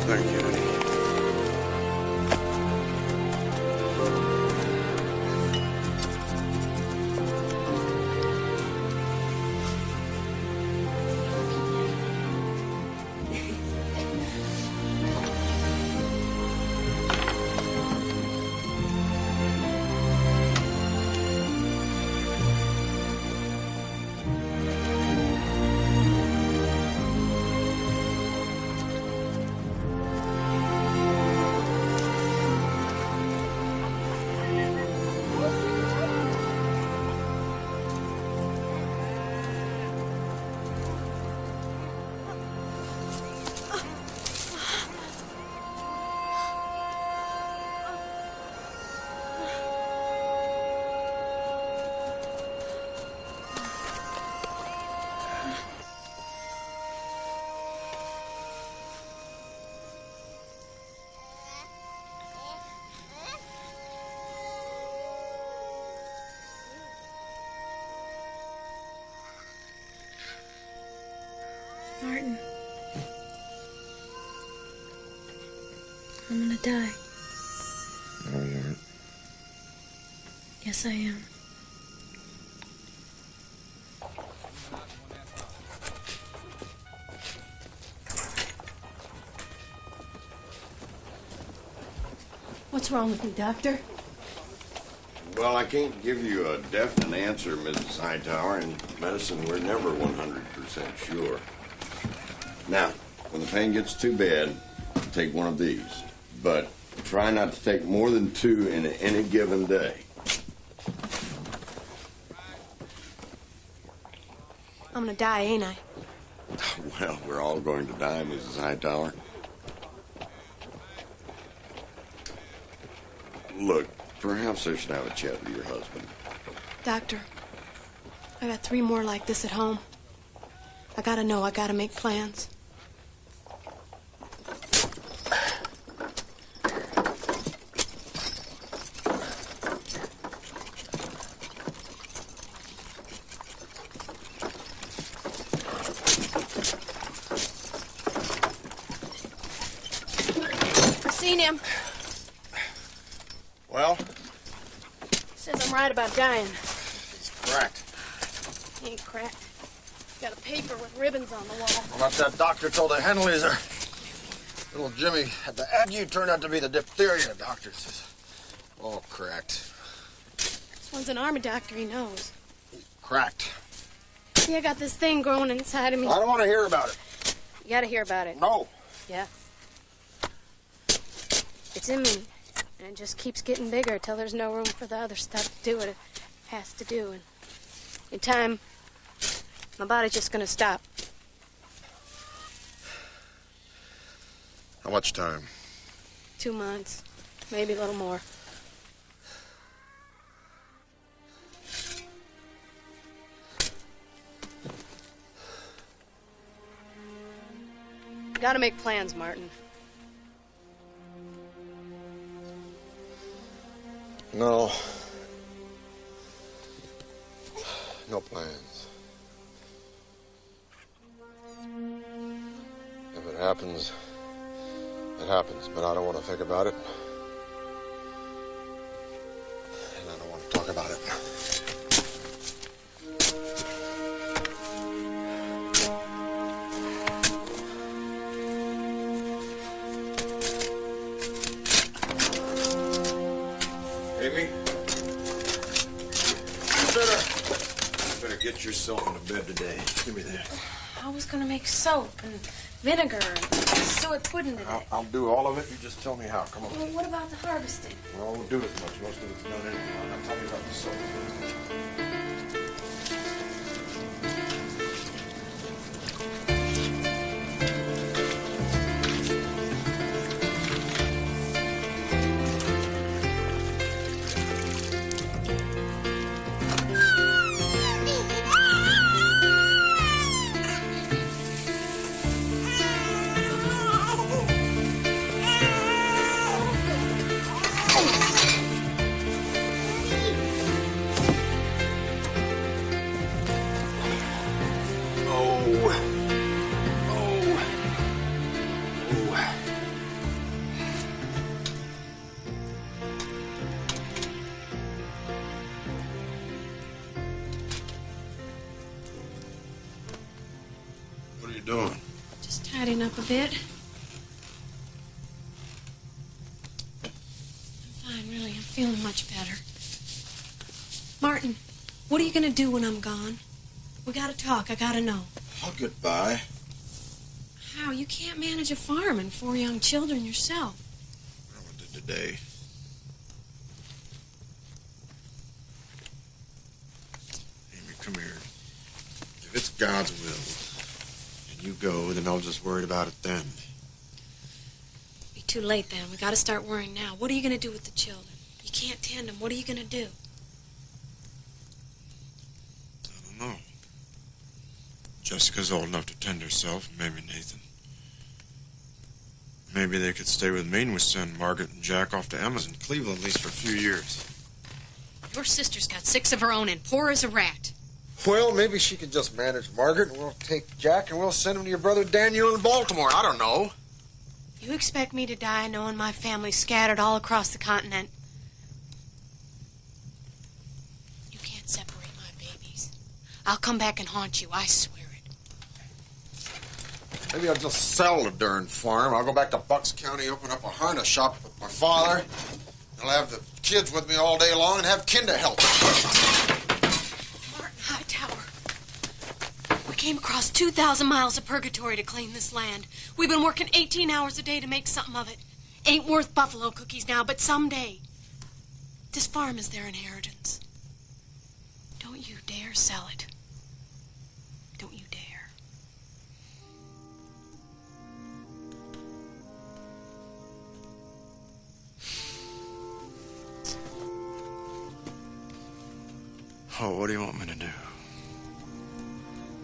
Thank you, honey. Martin, I'm gonna die. No, you aren't. Yes, I am. What's wrong with me, Doctor? Well, I can't give you a definite answer, Mrs. Hightower. In medicine, we're never 100% sure. Now, when the pain gets too bad, take one of these. But try not to take more than 2 in any given day. I'm gonna die, ain't I? Well, we're all going to die, Mrs. Hightower. Look, perhaps I should have a chat with your husband. Doctor, I got 3 more like this at home. I gotta know, I gotta make plans. I've seen him. Well? Says I'm right about dying. He's cracked. He ain't cracked. Got a paper with ribbons on the wall. Well, that's that doctor told the Henleys little Jimmy had the ague turned out to be the diphtheria doctor. Says, all cracked. This one's an army doctor, he knows. He's cracked. See, I got this thing growing inside of me. I don't want to hear about it. You gotta hear about it. No. Yeah. It's in me. And it just keeps getting bigger till there's no room for the other stuff to do what it has to do. And in time, my body's just gonna stop. How much time? 2 months. Maybe a little more. Gotta make plans, Martin. No. No plans. If it happens, it happens, but I don't want to think about it. And I don't want to talk about it. Amy? You better get yourself into bed today. Give me that. I was gonna make soap and vinegar and suet pudding today. I'll do all of it. You just tell me how. Come on. Well, what about the harvesting? Well, we'll do as much. Most of it's done anyway. Now tell me about the soap. What are you doing? Just tidying up a bit. I'm fine, really. I'm feeling much better. Martin, what are you going to do when I'm gone? We got to talk. I got to know. Oh, goodbye. How? You can't manage a farm and 4 young children yourself. Well, I did today. Amy, come here. If it's God's will, and you go, then I'll just worry about it then. Be too late then. We got to start worrying now. What are you going to do with the children? You can't tend them. What are you going to do? I don't know. Jessica's old enough to tend herself, maybe Nathan. Maybe they could stay with me and we send Margaret and Jack off to Emma's in Cleveland at least for a few years. Your sister's got 6 of her own and poor as a rat. Well, maybe she could just manage Margaret, and we'll take Jack and we'll send him to your brother Daniel in Baltimore. I don't know. You expect me to die knowing my family's scattered all across the continent? You can't separate my babies. I'll come back and haunt you, I swear it. Maybe I'll just sell the darn farm. I'll go back to Bucks County, open up a harness shop with my father. I'll have the kids with me all day long and have Ken to help. Martin Hightower. We came across 2,000 miles of purgatory to claim this land. We've been working 18 hours a day to make something of it. Ain't worth buffalo cookies now, but someday. This farm is their inheritance. Don't you dare sell it. Don't you dare. Oh, what do you want me to do?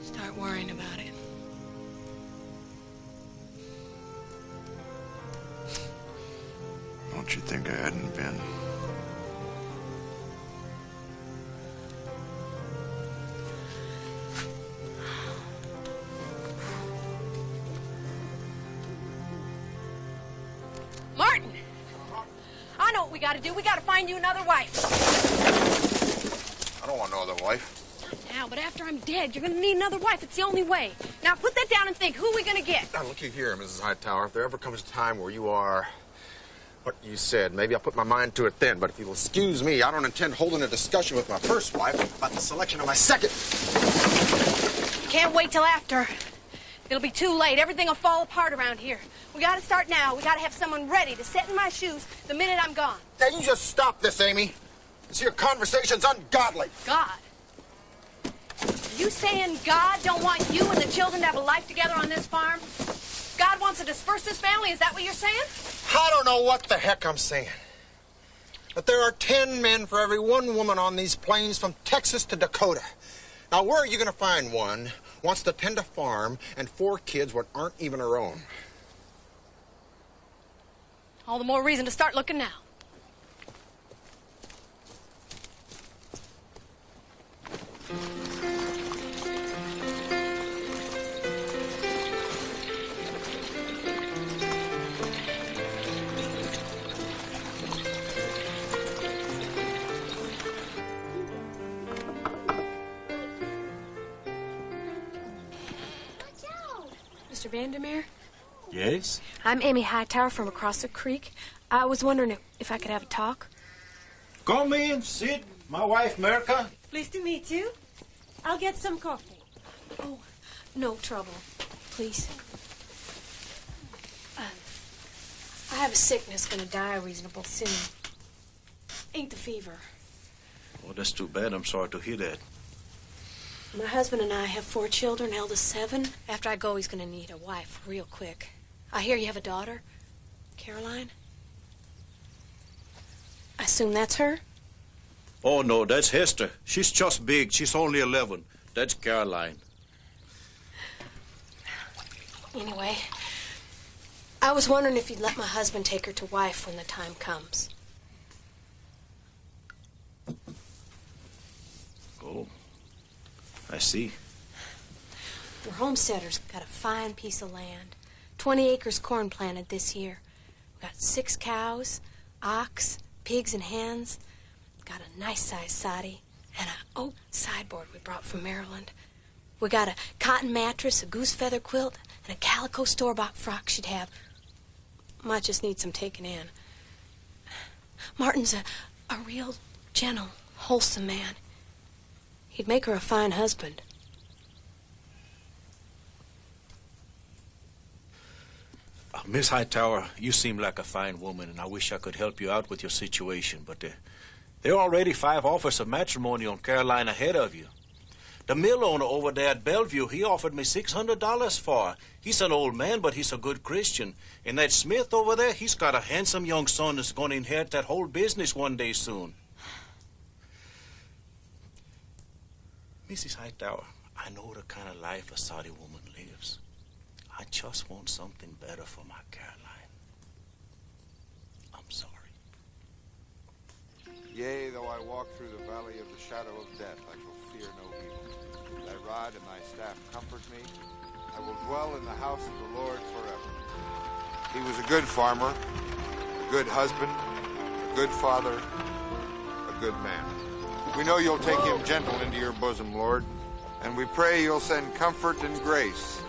Start worrying about it. Don't you think I hadn't been? Martin! I know what we gotta do. We gotta find you another wife. I don't want no other wife. Not now, but after I'm dead, you're gonna need another wife. It's the only way. Now put that down and think. Who are we gonna get? Now, looky here, Mrs. Hightower. If there ever comes a time where you are what you said, maybe I'll put my mind to it then. But if you'll excuse me, I don't intend holding a discussion with my first wife about the selection of my second. Can't wait till after. It'll be too late. Everything will fall apart around here. We gotta start now. We gotta have someone ready to sit in my shoes the minute I'm gone. Now, you just stop this, Amy. This here conversation's ungodly. God. Are you saying God don't want you and the children to have a life together on this farm? God wants to disperse this family? Is that what you're saying? I don't know what the heck I'm saying. But there are 10 men for every 1 woman on these plains from Texas to Dakota. Now, where are you going to find one who wants to tend a farm and 4 kids what aren't even her own? All the more reason to start looking now. Mr. Vandermeer? Yes? I'm Amy Hightower from across the creek. I was wondering if I could have a talk. Come in, sit. My wife, Merca. Pleased to meet you. I'll get some coffee. Oh, no trouble. Please. have a sickness gonna die reasonable soon. Ain't the fever. Well, that's too bad. I'm sorry to hear that. My husband and I have 4 children, eldest 7. After I go, he's gonna need a wife real quick. I hear you have a daughter, Caroline? I assume that's her? Oh, no, that's Hester. She's just big. She's only 11. That's Caroline. Anyway, I was wondering if you'd let my husband take her to wife when the time comes. Oh, I see. We're homesteaders. Got a fine piece of land. 20 acres corn planted this year. We got 6 cows, ox, pigs, and hens. Got a nice-sized soddy and an oak sideboard we brought from Maryland. We got a cotton mattress, a goose feather quilt, and a calico store-bought frock she'd have. Might just need some taking in. Martin's a real gentle, wholesome man. He'd make her a fine husband. Miss Hightower, you seem like a fine woman, and I wish I could help you out with your situation, but there are already 5 offers of matrimony on Caroline ahead of you. The mill owner over there at Bellevue, he offered me $600 for her. He's an old man, but he's a good Christian. And that Smith over there, he's got a handsome young son that's going to inherit that whole business one day soon. Mrs. Hightower, I know the kind of life a Saudi woman lives. I just want something better for my Caroline. I'm sorry. Yea, though I walk through the valley of the shadow of death, I shall fear no evil. Thy rod and thy staff comfort me. I will dwell in the house of the Lord forever. He was a good farmer, a good husband, a good father, a good man. We know you'll take him gentle into your bosom, Lord, and we pray you'll send comfort and grace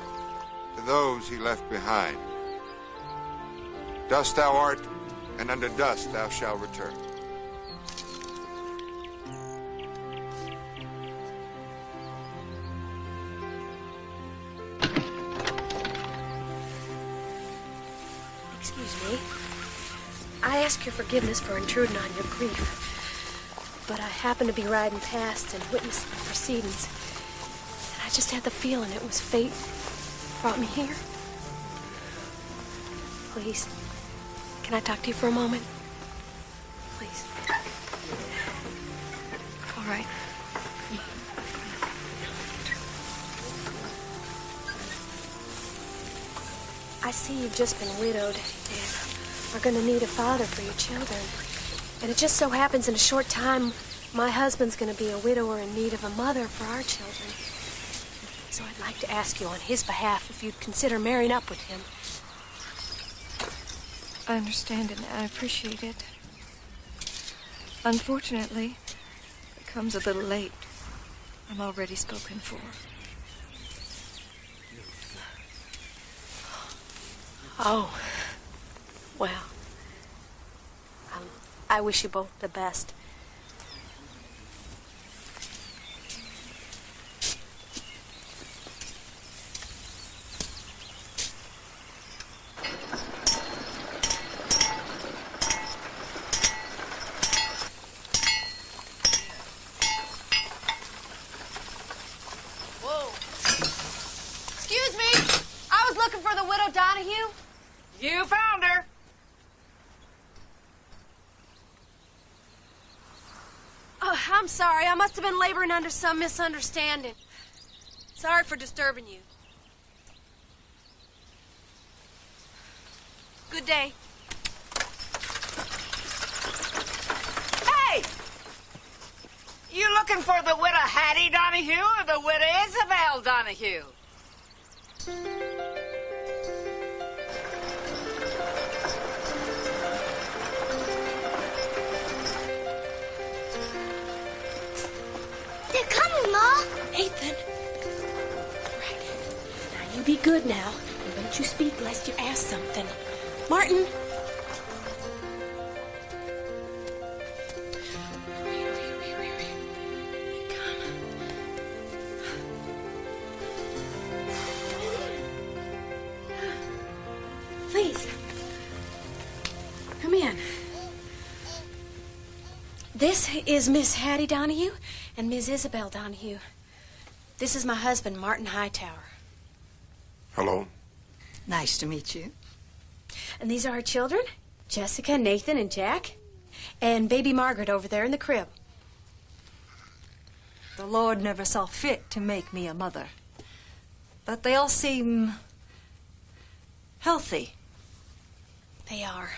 to those he left behind. Dust thou art, and unto dust thou shalt return. Excuse me. I ask your forgiveness for intruding on your grief, but I happened to be riding past and witnessed the proceedings, and I just had the feeling it was fate brought me here. Please, can I talk to you for a moment? Please. All right. I see you've just been widowed and are going to need a father for your children. And it just so happens in a short time, my husband's going to be a widower in need of a mother for our children. So I'd like to ask you on his behalf if you'd consider marrying up with him. I understand and I appreciate it. Unfortunately, it comes a little late. I'm already spoken for. Oh, well, I wish you both the best. Whoa. Excuse me. I was looking for the widow Donahue. You found her. Oh, I'm sorry. I must have been laboring under some misunderstanding. Sorry for disturbing you. Good day. Hey! You looking for the widow Hattie Donahue or the widow Isabel Donahue? They're coming, Ma. Nathan. Right. Now, you be good now, and don't you speak lest you ask something. Martin. Hurry. Come. Please. This is Miss Hattie Donahue and Miss Isabel Donahue. This is my husband, Martin Hightower. Hello. Nice to meet you. And these are our children, Jessica, Nathan, and Jack. And baby Margaret over there in the crib. The Lord never saw fit to make me a mother. But they all seem healthy. They are.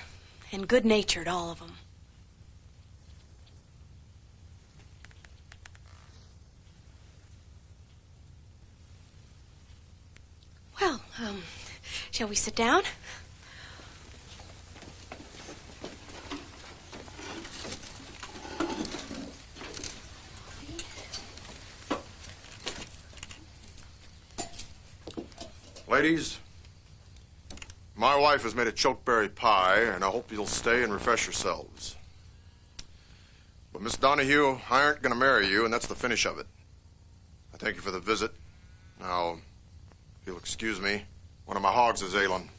And good-natured, all of them. Well, shall we sit down? Ladies, my wife has made a chokeberry pie, and I hope you'll stay and refresh yourselves. But Miss Donahue, I aren't going to marry you, and that's the finish of it. I thank you for the visit. Now, if you'll excuse me, one of my hogs is ailing.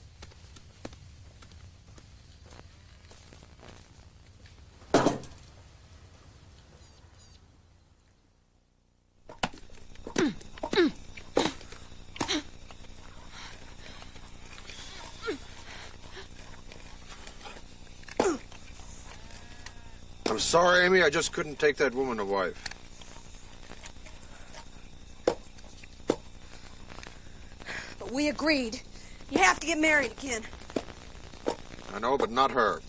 I'm sorry, Amy. I just couldn't take that woman to wife. But we agreed. You have to get married again. I know, but not her.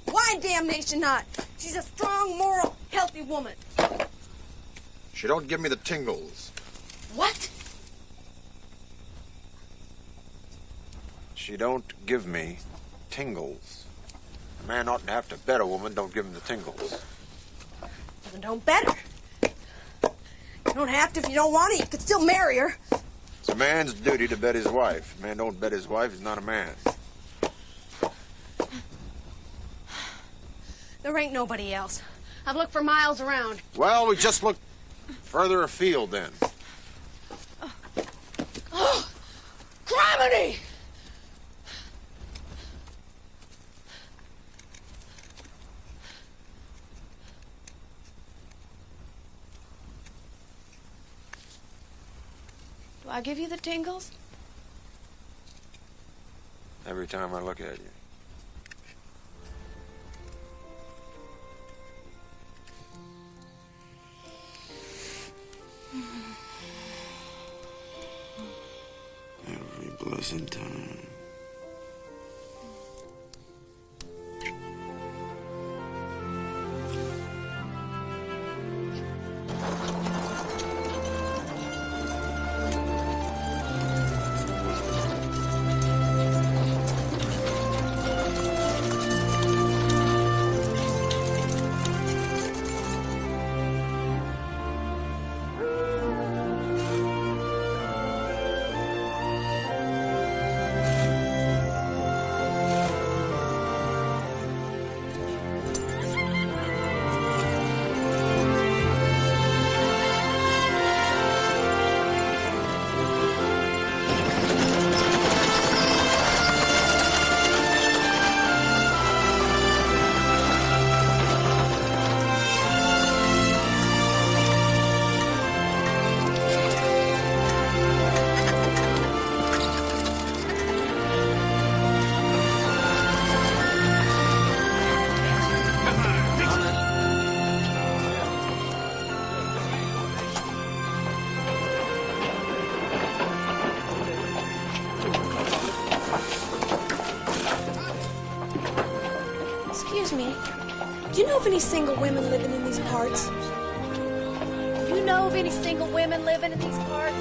Why in damnation not? She's a strong, moral, healthy woman. She don't give me the tingles. What? She don't give me tingles. A man oughtn't to have to bet a woman don't give him the tingles. Then don't bet her. You don't have to if you don't want to. You could still marry her. It's a man's duty to bet his wife. If a man don't bet his wife, he's not a man. There ain't nobody else. I've looked for miles around. Well, we just look further afield then. Oh, criminy! Do I give you the tingles? Every time I look at you. Every blessed time. Excuse me. Do you know of any single women living in these parts? Do you know of any single women living in these parts?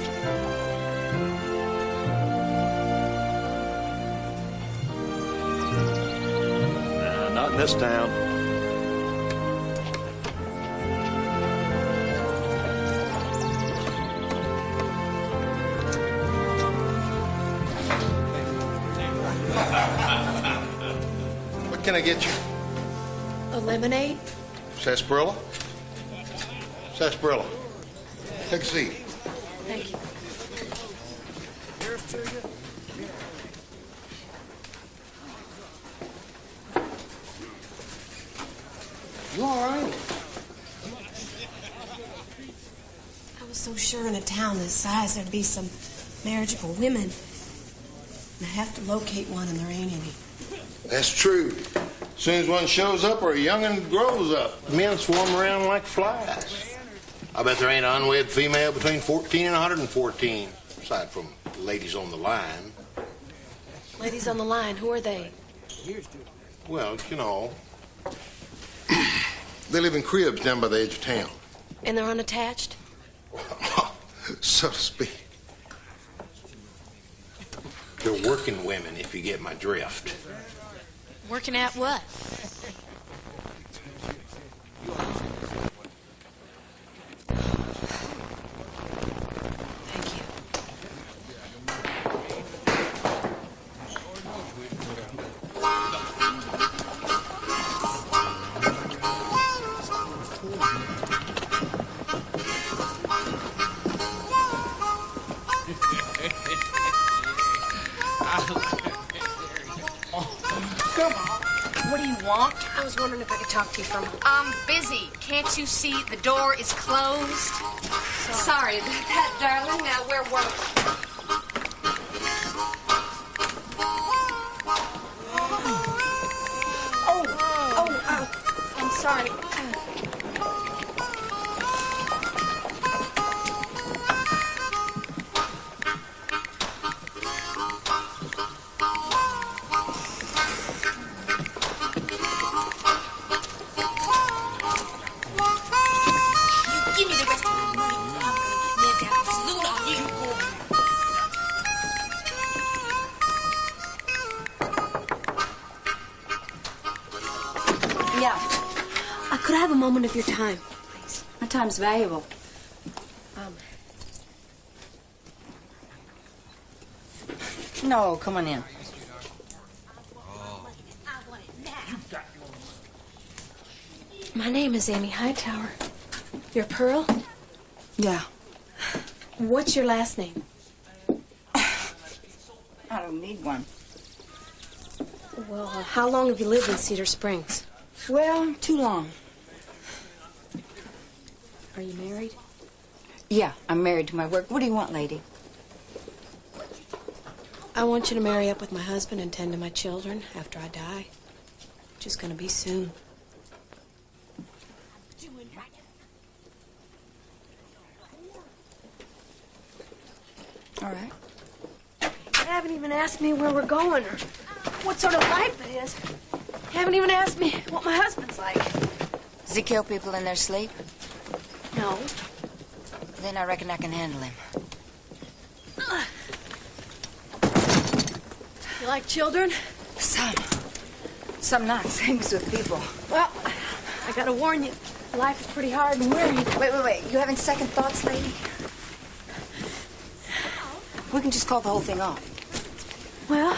Not in this town. What can I get you? A lemonade? Sarsaparilla? Sarsaparilla. Take a seat. Thank you. You all right? I was so sure in a town this size there'd be some marriageable women. And I have to locate one, and there ain't any. That's true. As soon as one shows up or a young'un grows up, men swarm around like flies. I bet there ain't an unwed female between 14 and 114, aside from ladies on the line. Ladies on the line, who are they? Well, you know, they live in cribs down by the edge of town. And they're unattached? So to speak. They're working women, if you get my drift. Working at what? Thank you. Come on. What do you want? I was wondering if I could talk to you for a moment. I'm busy. Can't you see the door is closed? Sorry about that, darling. Now, where were Oh, I'm sorry. Give me the rest of my money. I'm gonna get that salute on you, boy. Yeah, Could I have a moment of your time, please? my time's valuable. No, come on in. My name is Amy Hightower. You're Pearl? Yeah. What's your last name? I don't need one. Well, how long have you lived in Cedar Springs? Well, too long. Are you married? Yeah, I'm married to my work. What do you want, lady? I want you to marry up with my husband and tend to my children after I die. Which is going to be soon. All right. You haven't even asked me where we're going or what sort of life it is. You haven't even asked me what my husband's like. Does he kill people in their sleep? No. Then I reckon I can handle him. You like children? Some. Some not. Same as with people. Well, I gotta warn you, life is pretty hard and weary. Wait. You having second thoughts, lady? We can just call the whole thing off. Well,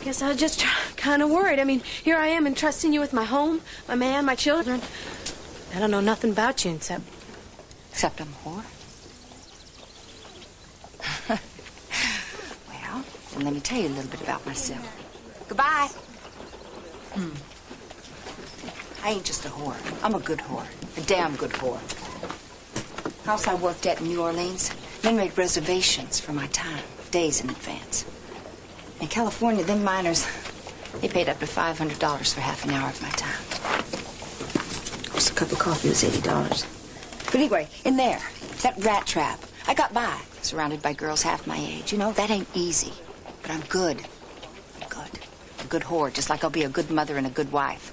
I guess I was just kind of worried. I mean, here I am entrusting you with my home, my man, my children. I don't know nothing about you except... Except I'm a whore. Well, then let me tell you a little bit about myself. Goodbye. I ain't just a whore. I'm a good whore. A damn good whore. House I worked at in New Orleans, men made reservations for my time, days in advance. In California, them miners, they paid up to $500 for half an hour of my time. Of course, a cup of coffee was $80. But anyway, in there, that rat trap, I got by, surrounded by girls half my age. You know, that ain't easy. But I'm good. I'm good. A good whore, just like I'll be a good mother and a good wife.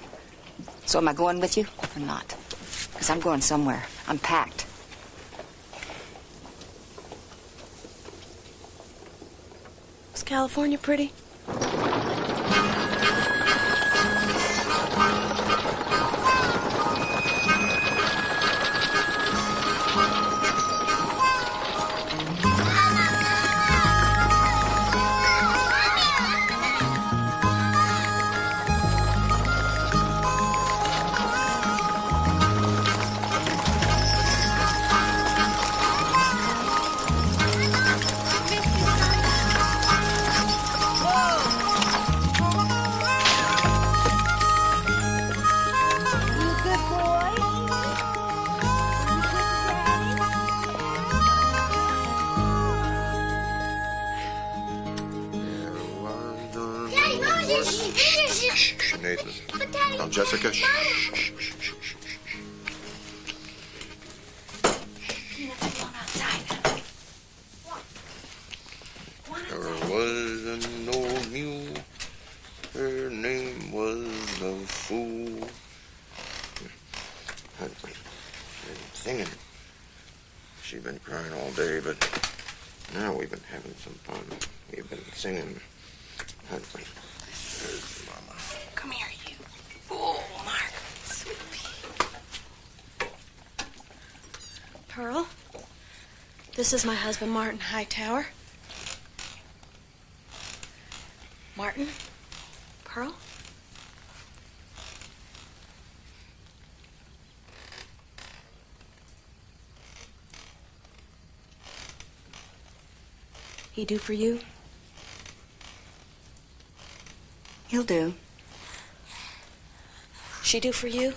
So am I going with you or not? Because I'm going somewhere. I'm packed. Is California pretty? Nathan. But Daddy... Now, Jessica, shh. There was an old mule. Her name was the Fool. Been singing. She's been crying all day, but now we've been having some fun. We've been singing. There's Mama. Come here, you. Oh, Mark. Sweet pea. Pearl, this is my husband, Martin Hightower. Martin? Pearl? He do for you? He'll do. She do for you?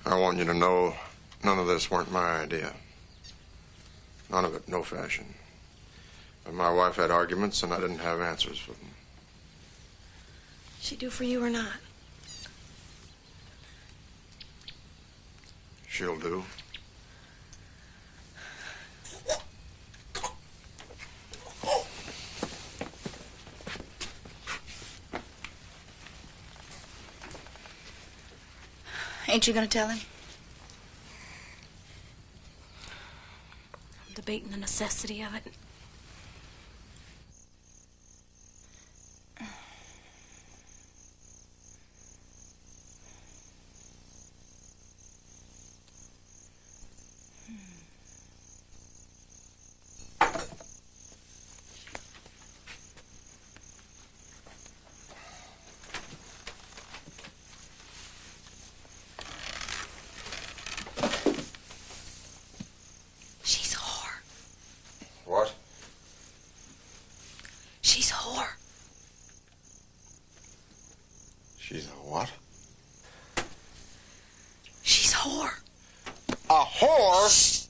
I want you to know none of this weren't my idea. None of it, no fashion. But my wife had arguments and I didn't have answers for them. She do for you or not? She'll do. Ain't you gonna tell him? I'm debating the necessity of it. What? She's a whore. She's a what? She's a whore. A whore? Shh.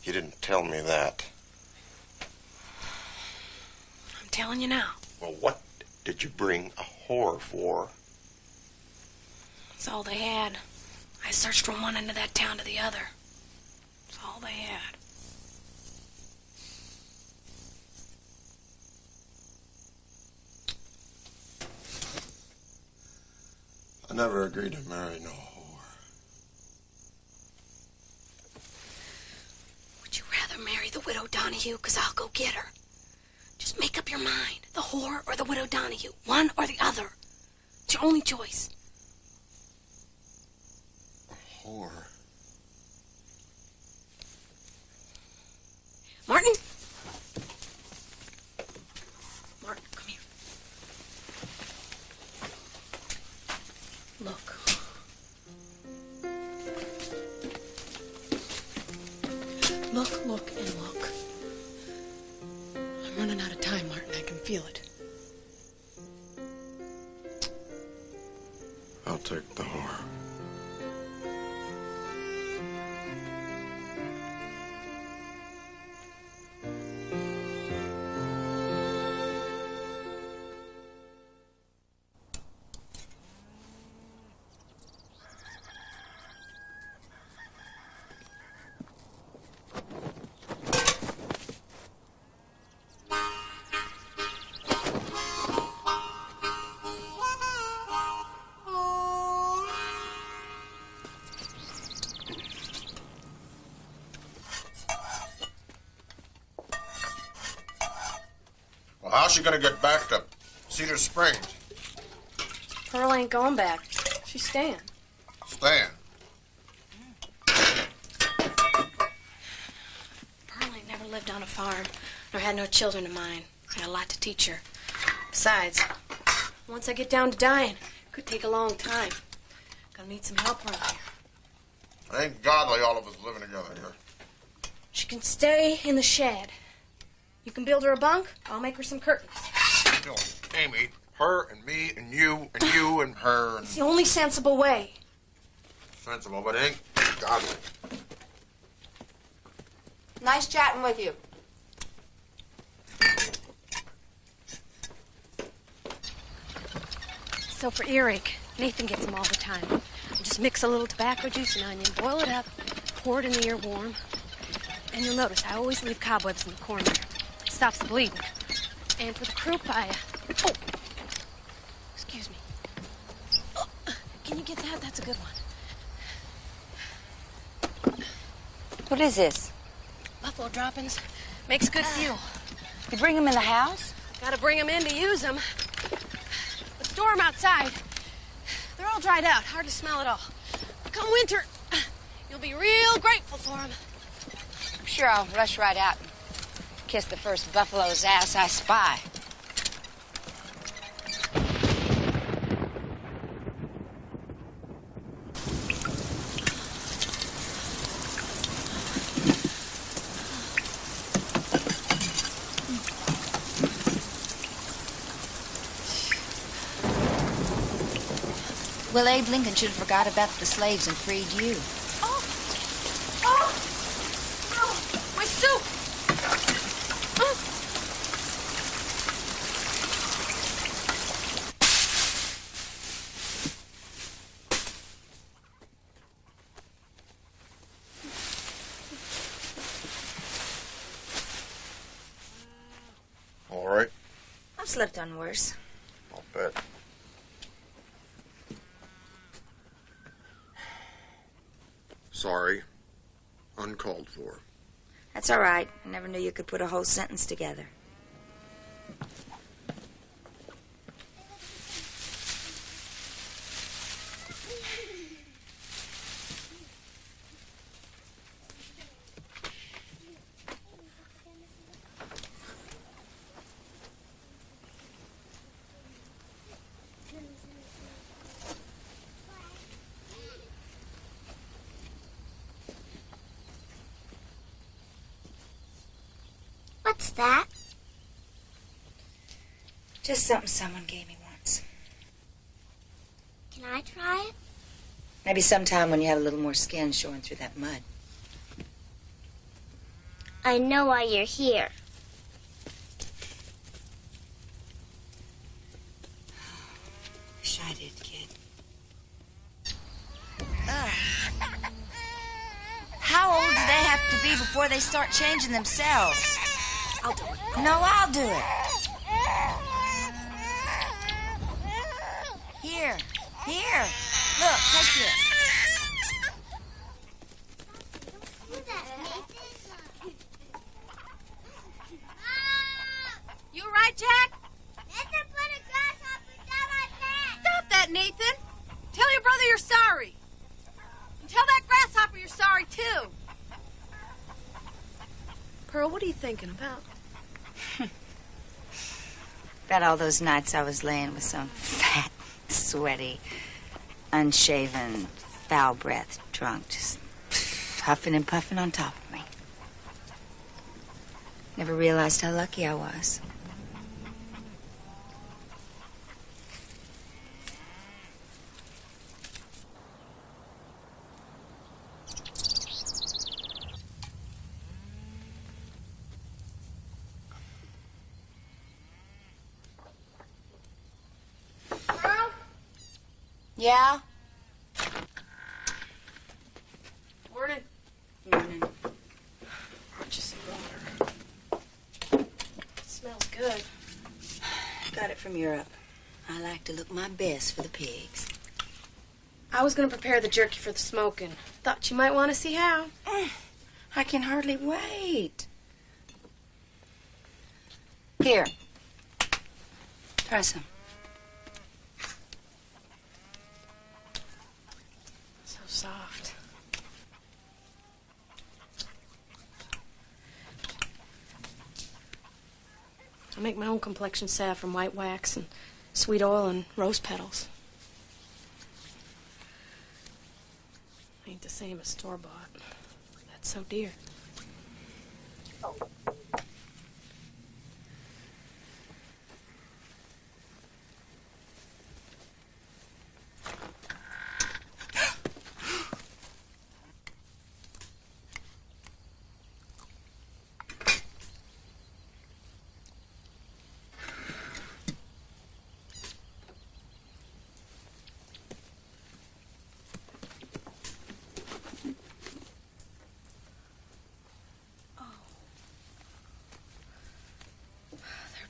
You didn't tell me that. I'm telling you now. Well, what did you bring a whore for? It's all they had. I searched from one end of that town to the other. It's all they had. I never agreed to marry no whore. Would you rather marry the widow Donahue? 'Cause I'll go get her. Just make up your mind. The whore or the widow Donahue. One or the other. It's your only choice. A whore? Martin? Martin, come here. Look. Look, and look. I'm running out of time, Martin. I can feel it. I'll take the whore. How's she gonna get back to Cedar Springs? Pearl ain't going back. She's staying. Staying. Pearl ain't never lived on a farm, nor had no children of mine. I had a lot to teach her. Besides, once I get down to dying, it could take a long time. Gonna need some help around here. It ain't godly all of us living together here. She can stay in the shed. You can build her a bunk, I'll make her some curtains. Bill, Amy, her and me and you and her and... It's the only sensible way. Sensible, but it ain't Got it. Nice chatting with you. So for earache, Nathan gets them all the time. I just mix a little tobacco juice and onion, boil it up, pour it in the ear warm. And you'll notice I always leave cobwebs in the corner. It stops the bleeding. And for the croup, oh, excuse me. Oh, can you get that? That's a good one. What is this? Buffalo droppings. Makes good fuel. You bring them in the house? Gotta bring them in to use them. But store them outside. They're all dried out. Hard to smell at all. Come winter, you'll be real grateful for them. I'm sure I'll rush right out and kiss the first buffalo's ass I spy. Well, Abe Lincoln should have forgot about the slaves and freed you. My soup! All right. I've slept on worse. I'll bet. Sorry. Uncalled for. That's all right. I never knew you could put a whole sentence together. What's that? Just something someone gave me once. Can I try it? Maybe sometime when you have a little more skin showing through that mud. I know why you're here. Wish I did, kid. How old do they have to be before they start changing themselves? I'll do it. No, I'll do it. Here. Look, take this. You all right, Jack? Nathan put a grasshopper down my pants. Stop that, Nathan. Tell your brother you're sorry. And tell that grasshopper you're sorry, too. Pearl, what are you thinking about? Bet all those nights I was laying with some fat, sweaty, unshaven, foul-breathed drunk, just huffing and puffing on top of me. Never realized how lucky I was. Yeah? Morning. Morning. Brought you some water. Smells good. Got it from Europe. I like to look my best for the pigs. I was going to prepare the jerky for the smoking. Thought you might want to see how. I can hardly wait. Here. Try some. So soft. I make my own complexion salve from white wax and sweet oil and rose petals. Ain't the same as store-bought. That's so dear.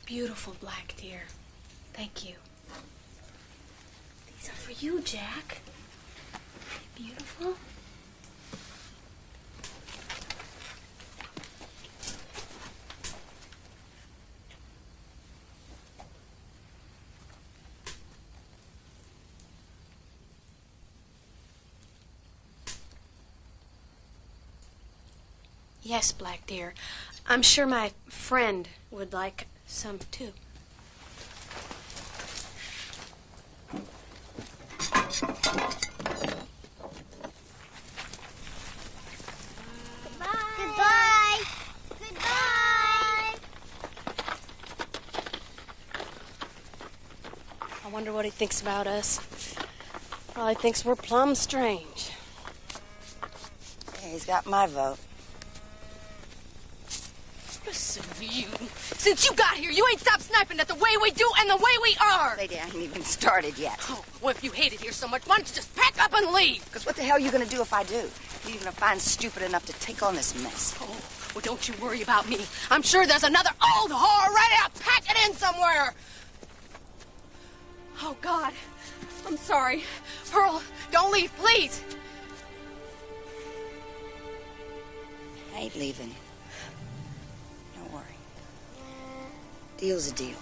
Beautiful, Black dear. Thank you. These are for you, Jack. Beautiful. Yes, Black dear. I'm sure my friend would like some too. Goodbye. Goodbye. I wonder what he thinks about us. Probably thinks we're plumb strange. He's got my vote. Listen to you. Since you got here, you ain't stopped sniping at the way we do and the way we are. Lady, I ain't even started yet. Oh, well, if you hate it here so much, why don't you just pack up and leave? Because what the hell are you going to do if I do? You're going to find stupid enough to take on this mess. Oh, well, don't you worry about me. I'm sure there's another old whore ready to pack it in somewhere. Oh, God. I'm sorry. Pearl, don't leave, please. I ain't leaving. Don't worry. Deal's a deal.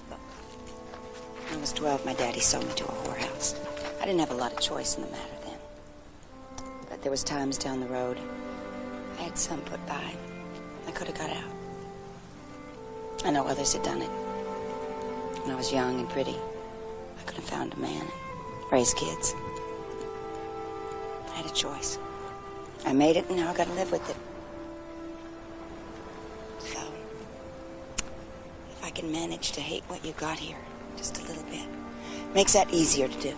Look, when I was 12, my daddy sold me to a whorehouse. I didn't have a lot of choice in the matter then. But there was times down the road I had some put by. I could have got out. I know others had done it. When I was young and pretty, I could have found a man and raised kids. I had a choice. I made it, and now I gotta live with it. So, if I can manage to hate what you got here just a little bit, makes that easier to do.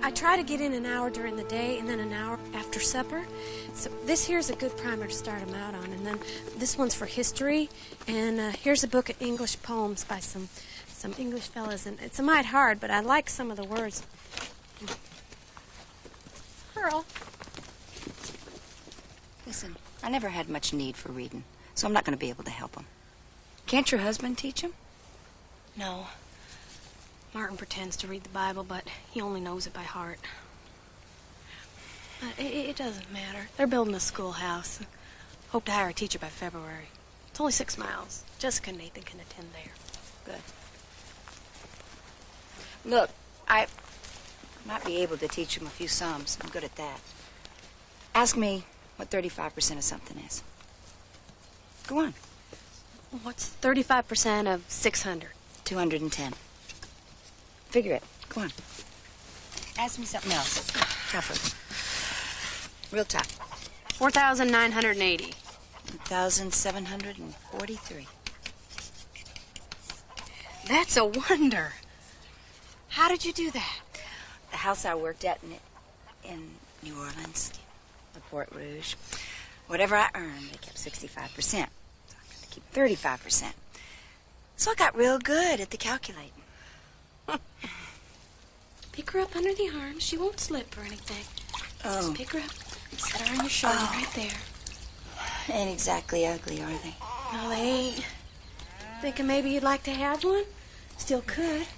I try to get in an hour during the day and then an hour after supper. So this here's a good primer to start them out on. And then this one's for history. And here's a book of English poems by some English fellas. And it's a mite hard, but I like some of the words. Pearl. Listen, I never had much need for reading, so I'm not going to be able to help him. Can't your husband teach him? No. Martin pretends to read the Bible, but he only knows it by heart. But it doesn't matter. They're building a schoolhouse. Hope to hire a teacher by February. It's only 6 miles. Jessica and Nathan can attend there. Good. Look, I might be able to teach him a few sums. I'm good at that. Ask me what 35% of something is. Go on. What's 35% of 600? 210. Figure it. Go on. Ask me something else. Tougher. Real tough. 4,980. 1,743. That's a wonder. How did you do that? The house I worked at in New Orleans, the Port Rouge, whatever I earned, they kept 65%. So I got to keep 35%. So I got real good at the calculating. Pick her up under the arm. She won't slip or anything. Oh. Just pick her up. Set her on your shoulder right there. Ain't exactly ugly, are they? No, they ain't. Thinking maybe you'd like to have one? Still could.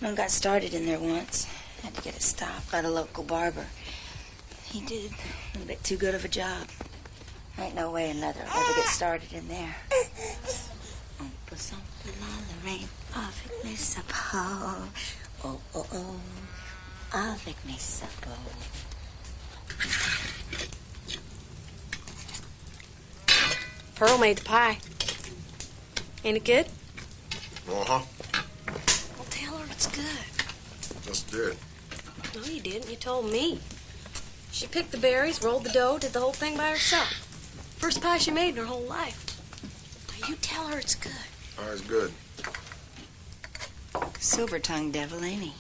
One got started in there once. Had to get it stopped by the local barber. He did a little bit too good of a job. Ain't no way another will ever get started in there. On peut s'en parler avec mes sabots. Oh, oh, oh, avec mes sabots. Pearl made the pie. Ain't it good? Uh-huh. Well, tell her it's good. Just did. No, you didn't. You told me. She picked the berries, rolled the dough, did the whole thing by herself. First pie she made in her whole life. Now, you tell her it's good. Oh, it's good. Silver-tongued devil, ain't he?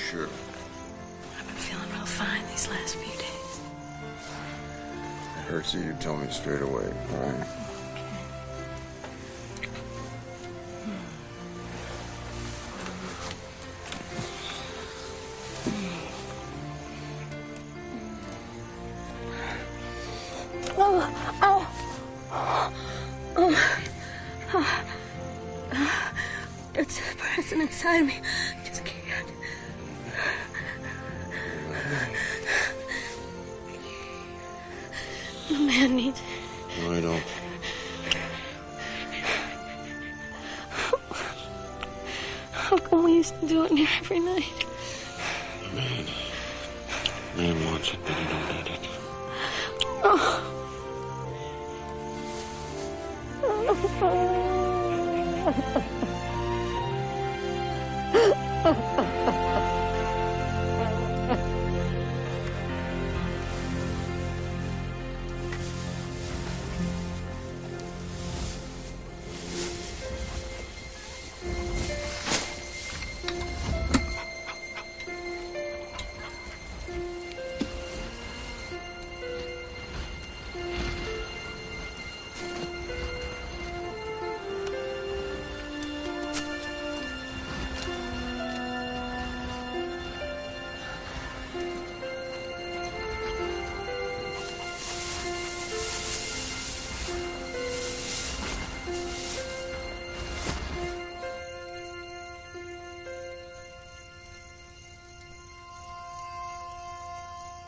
sure? I've been feeling real fine these last few days. It hurts you. Tell me straight away, all right? It's pressing inside me. Just can't. The man needs it. No, I don't. How come we used to do it near every night? Man wants it, but he don't need it. Oh.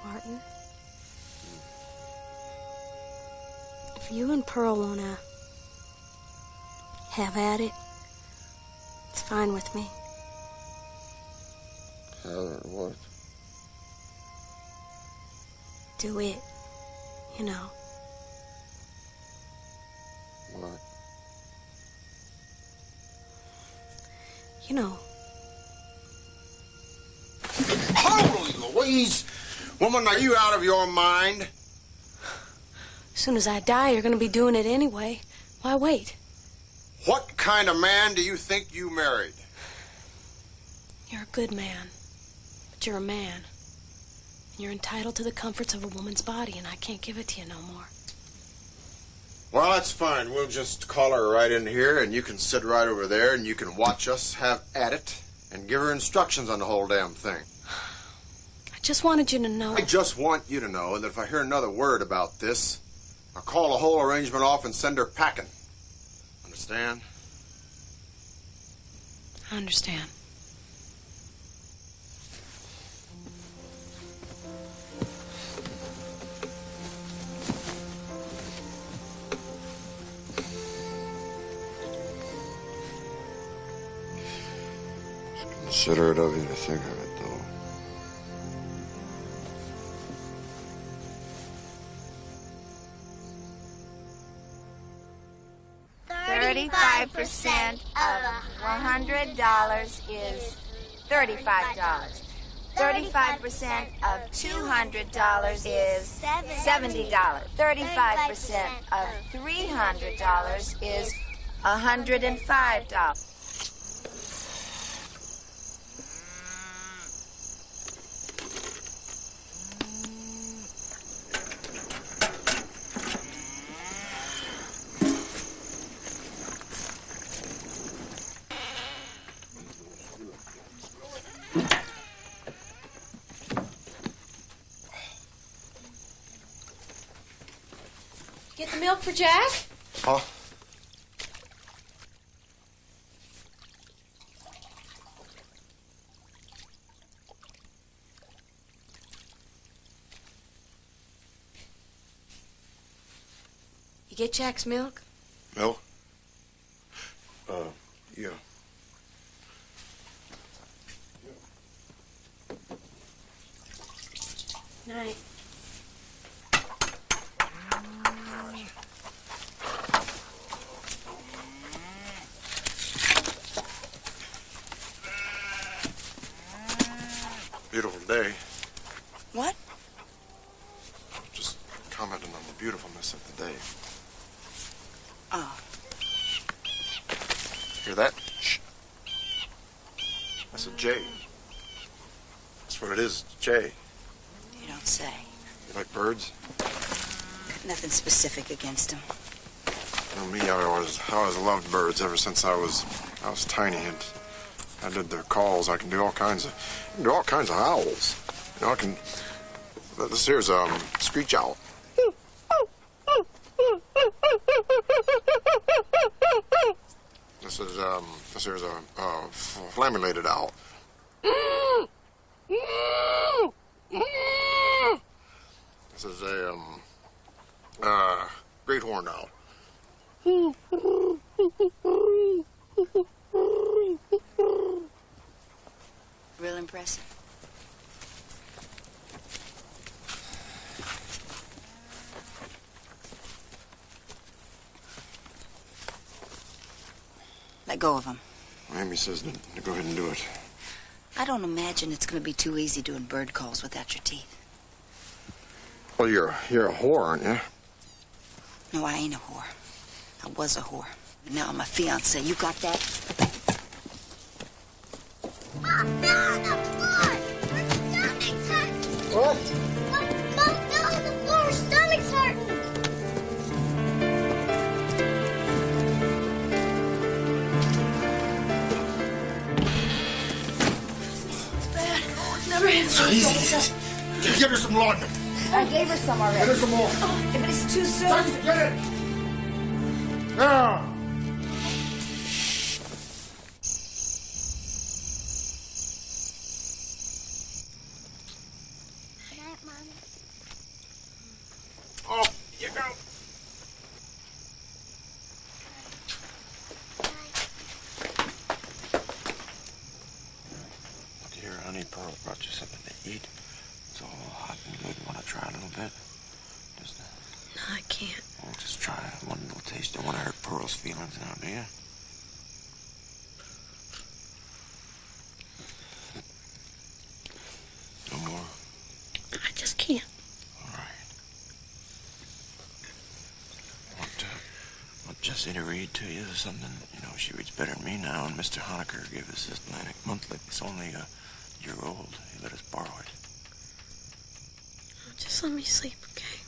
Martin, if you and Pearl want to have at it, it's fine with me. What? Do it, you know. What? You know. Holy Louise! Woman, are you out of your mind? As soon as I die, you're going to be doing it anyway. Why wait? What kind of man do you think you married? You're a good man. But you're a man. And you're entitled to the comforts of a woman's body, and I can't give it to you no more. Well, that's fine. We'll just call her right in here, and you can sit right over there, and you can watch us have at it and give her instructions on the whole damn thing. I just wanted you to know. I just want you to know that if I hear another word about this, I'll call the whole arrangement off and send her packing. Understand? I understand. Considerate of you to think of it, though. $35% of $100 is $35. 35% of $200 is $70. 35% of $300 is $105. Get the milk for Jack? Huh? You get Jack's milk? Milk? Yeah. Night. Beautiful day. What? Just commenting on the beautifulness of the day. Oh. Hear that? Shh. That's a jay. That's what it is, Jay. You don't say. You like birds? Got nothing specific against them. You know me, I always loved birds ever since I was tiny. And I did their calls. I can do all kinds of howls. You know, I can. This here's screech owl. This here's a flammulated owl. This is a great horned owl. Real impressive. Let go of him. Amy says to go ahead and do it. I don't imagine it's going to be too easy doing bird calls without your teeth. Well, you're a whore, aren't you? No, I ain't a whore. I was a whore. But now I'm a fiancé. You got that? Mom, fell on the floor! Her stomach's hurting! What? Mom fell on the floor! Her stomach's hurting! Never had Easy. Get her some laudanum. I gave her some already. Get her some more. But it's too soon. Just get it. Now. Good night, Mom. Off you go. Look here, honey. Pearl brought you something to eat. It's all hot and good. Want to try a little bit? Just, No, I can't. oh, just try one little taste. Don't want to hurt Pearl's feelings now, do you? No more. I just can't. All right. Want Jessie to read to you something? You know, she reads better than me now, and Mr. Honecker gave us this Atlantic Monthly. It's only a year old. He let us borrow it. Just let me sleep, okay?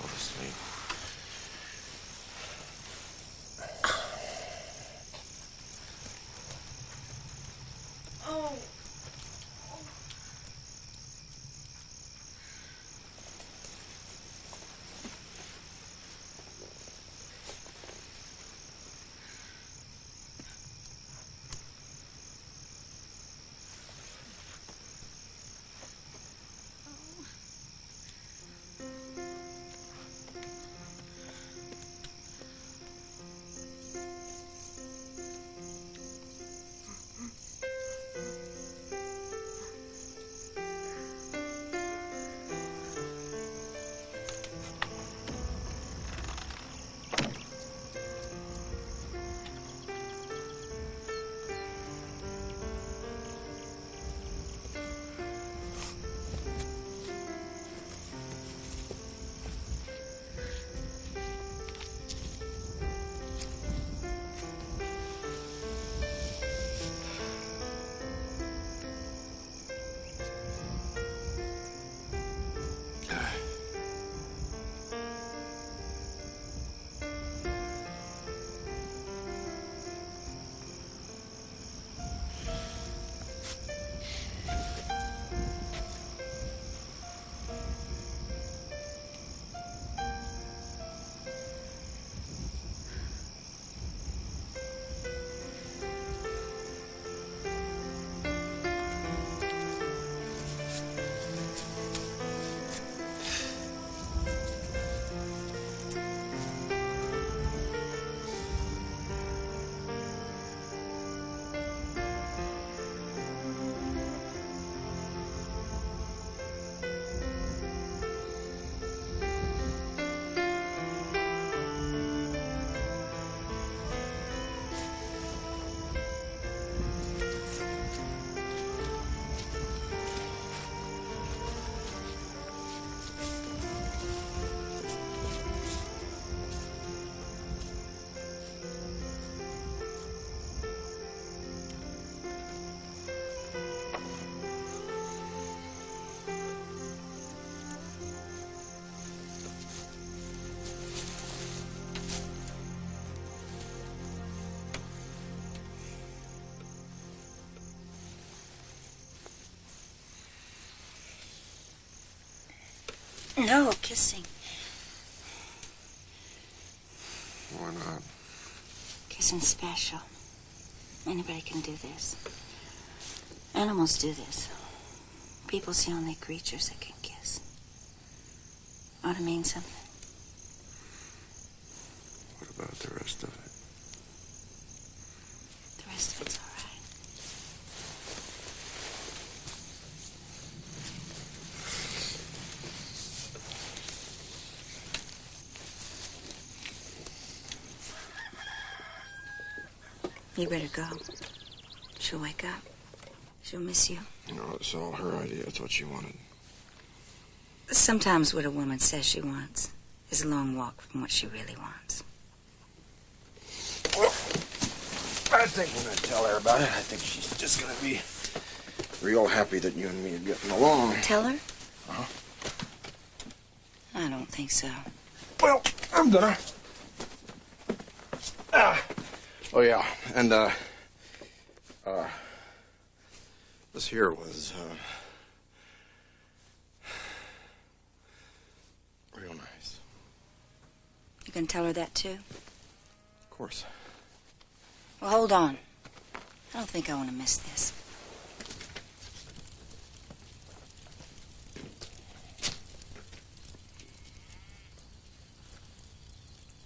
Go to sleep. Oh. No, kissing. Why not? Kissing's special. Anybody can do this. Animals do this. People's the only creatures that can kiss. Ought to mean something. What about the rest of it? The rest of it's all right. You better go. She'll wake up. She'll miss you. No, it's all her idea. It's what she wanted. Sometimes what a woman says she wants is a long walk from what she really wants. Well, I think when I tell her about it, I think she's just gonna be real happy that you and me are getting along. Tell her? Uh-huh. I don't think so. Well, I'm gonna. Oh, yeah, and, this here was, real nice. You gonna tell her that, too? Of course. Well, hold on. I don't think I want to miss this.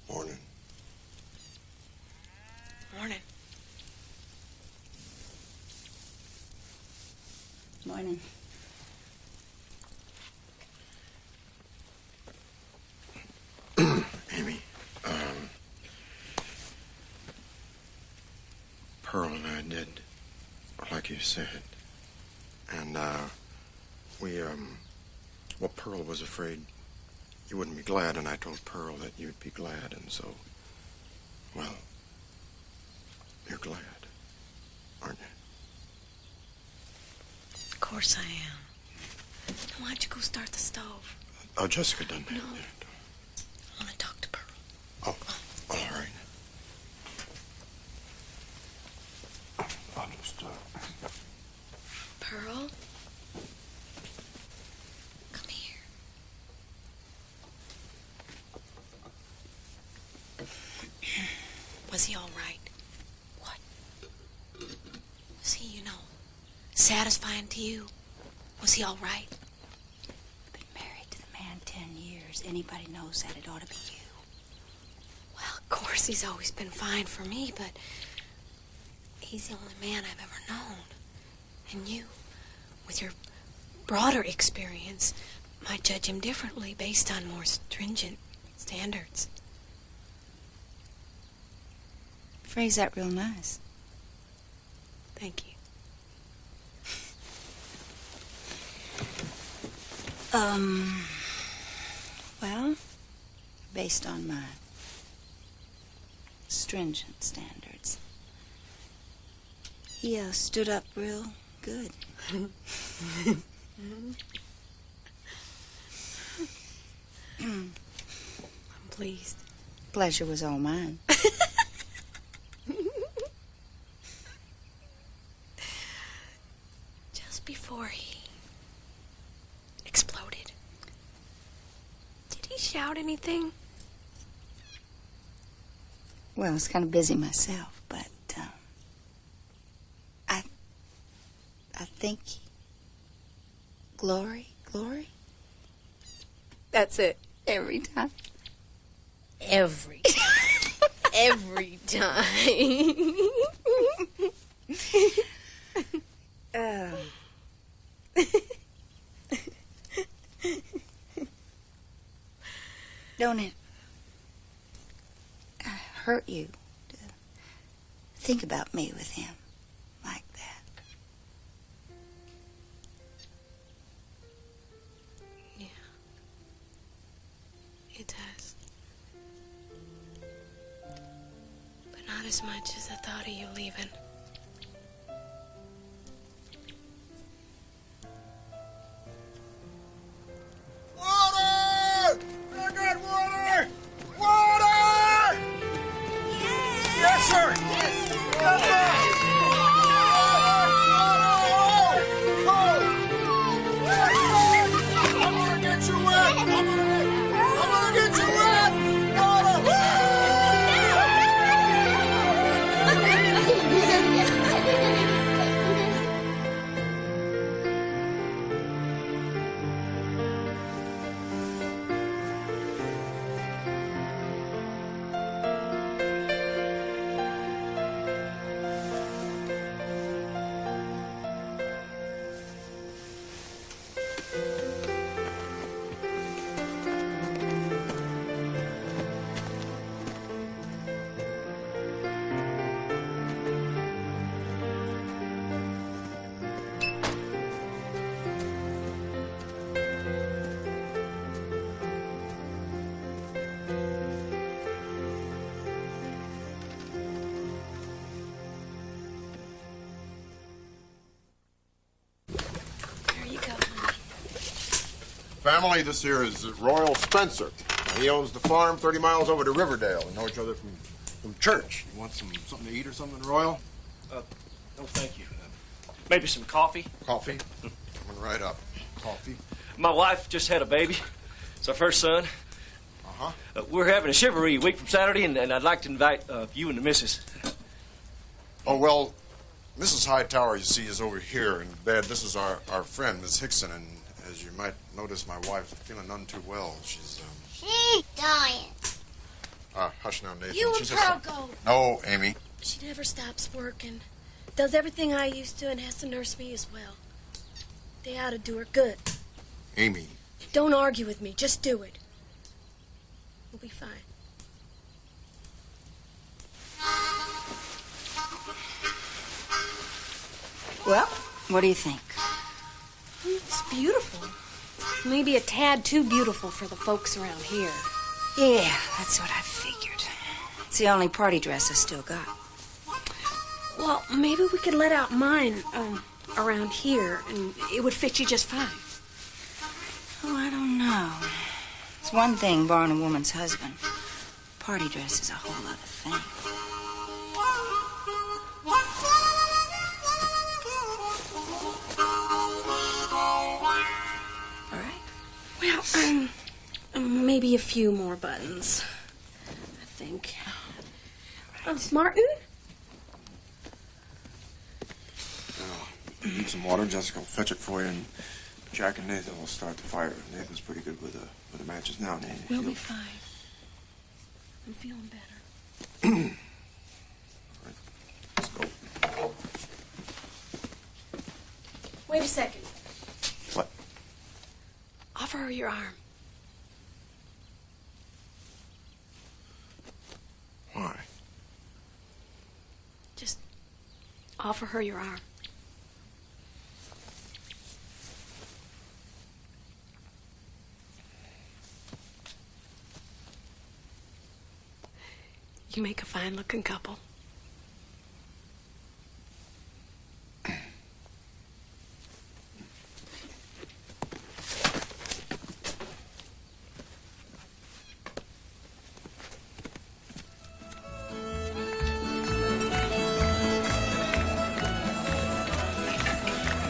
Morning. Morning. Morning. Amy, Pearl and I did like you said. And, well, Pearl was afraid you wouldn't be glad, and I told Pearl that you'd be glad, and so, well, you're glad, aren't you? Of course I am. Now, why don't you go start the stove? Oh, Jessica done that. No. I want to talk to Pearl. Oh, all right. I'll just, Pearl? Come here. Was he all right? What? Was he, satisfying to you? Was he all right? Been married to the man 10 years. Anybody knows that it ought to be you. Well, of course, he's always been fine for me, but he's the only man I've ever known. And you, with your broader experience, might judge him differently based on more stringent standards. Phrase that real nice. Thank you. Well, based on my stringent standards, he stood up real good. I'm pleased. Pleasure was all mine. Just before he exploded, did he shout anything? Well, I was kind of busy myself, but I think glory, glory. That's it. Every time. Every time. Every time. Don't it hurt you to think about me with him like that? Yeah. It does. But not as much as the thought of you leaving. Water! I got water! Water! Yes, sir! Yes, sir! I'm gonna get you wet! I'm family. This here is Royal Spencer. He owns the farm 30 miles over to Riverdale. We know each other from church. You want something to eat or something, Royal? No, thank you. Maybe some coffee? Coffee? Coming right up. Coffee? My wife just had a baby. It's our first son. Uh-huh. We're having a chivalry week from Saturday, and I'd like to invite you and the missus. Oh, well, Mrs. Hightower, you see, is over here in bed. This is our friend, Miss Hickson, and as you might notice, my wife's feeling none too well. She's dying. Hush now, Nathan. You She and just- Pearl go. No, Amy. She never stops working. Does everything I used to and has to nurse me as well. They ought to do her good. Amy. Don't argue with me. Just do it. We'll be fine. Well, what do you think? It's beautiful. Maybe a tad too beautiful for the folks around here. Yeah, that's what I figured. It's the only party dress I still got. Well, maybe we could let out mine around here, and it would fit you just fine. Oh, I don't know. It's one thing borrowing a woman's husband. Party dress is a whole other thing. All right. Well, maybe a few more buttons, I think. Martin? Need some water? Jessica will fetch it for you, and Jack and Nathan will start the fire. Nathan's pretty good with the matches now, Nathan. We'll be fine. I'm feeling better. All right, let's go. Wait a second. What? Offer her your arm. Why? Just offer her your arm. You make a fine-looking couple.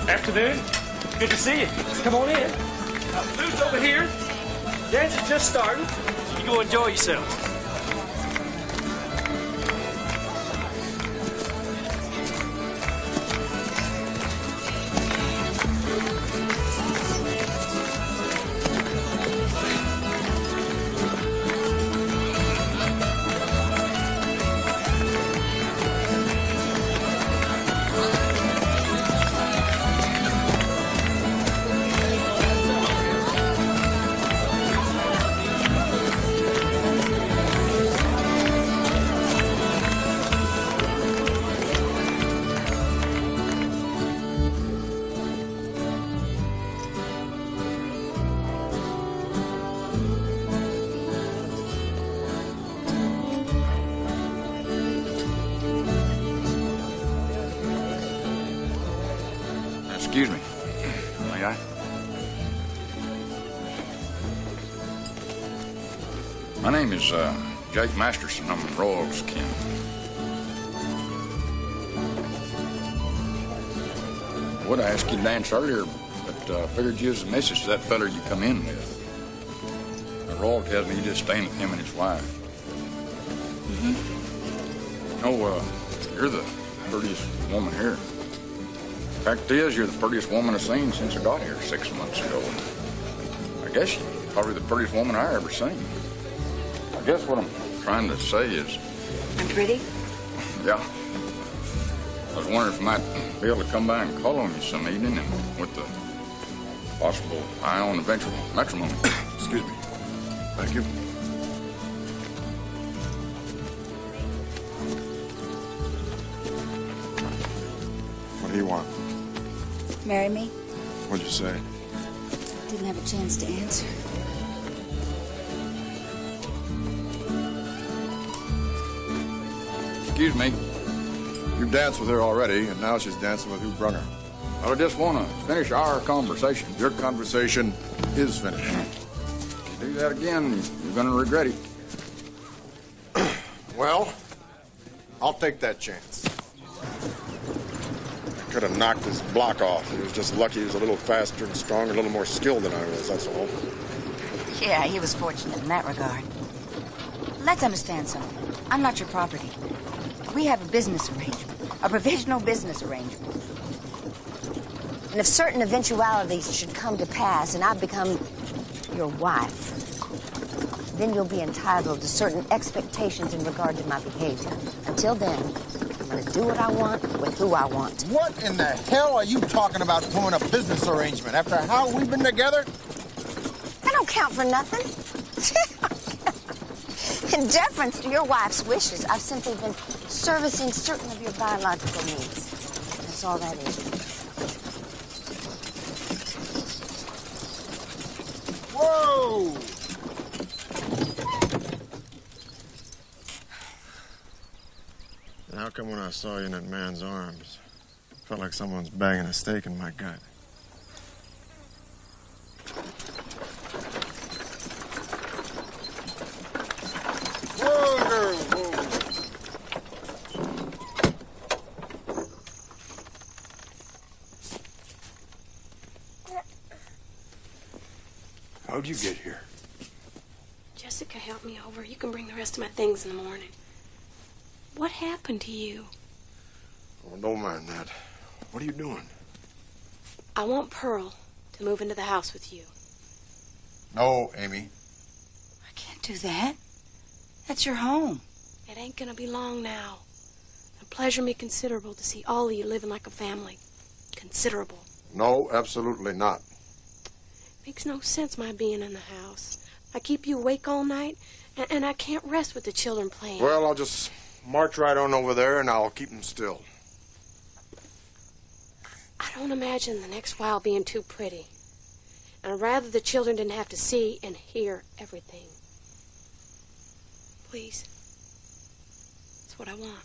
Afternoon. Good to see you. Come on in. Food's over here. Dance is just starting. You go enjoy yourself. Excuse me. May I? My name is Jake Masterson. I'm in Royal's kin. I would have asked you to dance earlier, but figured you was the missus of that feller you come in with. Now, Royal tells me you just staying with him and his wife. Mm-hmm. Oh, you're the prettiest woman here. Fact is, you're the prettiest woman I've seen since I got here 6 months ago. I guess you're probably the prettiest woman I ever seen. I guess what I'm trying to say is... I'm pretty? Yeah. I was wondering if I might be able to come by and call on you some evening and with the possible eye on eventual matrimony. Excuse me. Thank you. What do you want? Marry me? What'd you say? Didn't have a chance to answer. Excuse me. You've danced with her already, and now she's dancing with who brung her. Well, I just want to finish our conversation. Your conversation is finished. If you do that again, you're going to regret it. Well, I'll take that chance. I could have knocked his block off. He was just lucky he was a little faster and stronger, a little more skilled than I was, that's all. Yeah, he was fortunate in that regard. Let's understand something. I'm not your property. We have a business arrangement, a provisional business arrangement. And if certain eventualities should come to pass and I become your wife, then you'll be entitled to certain expectations in regard to my behavior. Until then, I'm going to do what I want with who I want. What in the hell are you talking about doing a business arrangement after how we've been together? I don't count for nothing. In deference to your wife's wishes, I've simply been servicing certain of your biological needs. That's all that is. Whoa! How come when I saw you in that man's arms, it felt like someone's bagging a stake in my gut? Whoa, whoa. How'd you get here? Jessica helped me over. You can bring the rest of my things in the morning. What happened to you? Oh, don't mind that. What are you doing? I want Pearl to move into the house with you. No, Amy. I can't do that. That's your home. It ain't gonna be long now. It'll pleasure me considerable to see all of you living like a family. Considerable. No, absolutely not. Makes no sense my being in the house. I keep you awake all night, and I can't rest with the children playing. Well, I'll just march right on over there and I'll keep them still. I don't imagine the next while being too pretty. And I'd rather the children didn't have to see and hear everything. Please. That's what I want.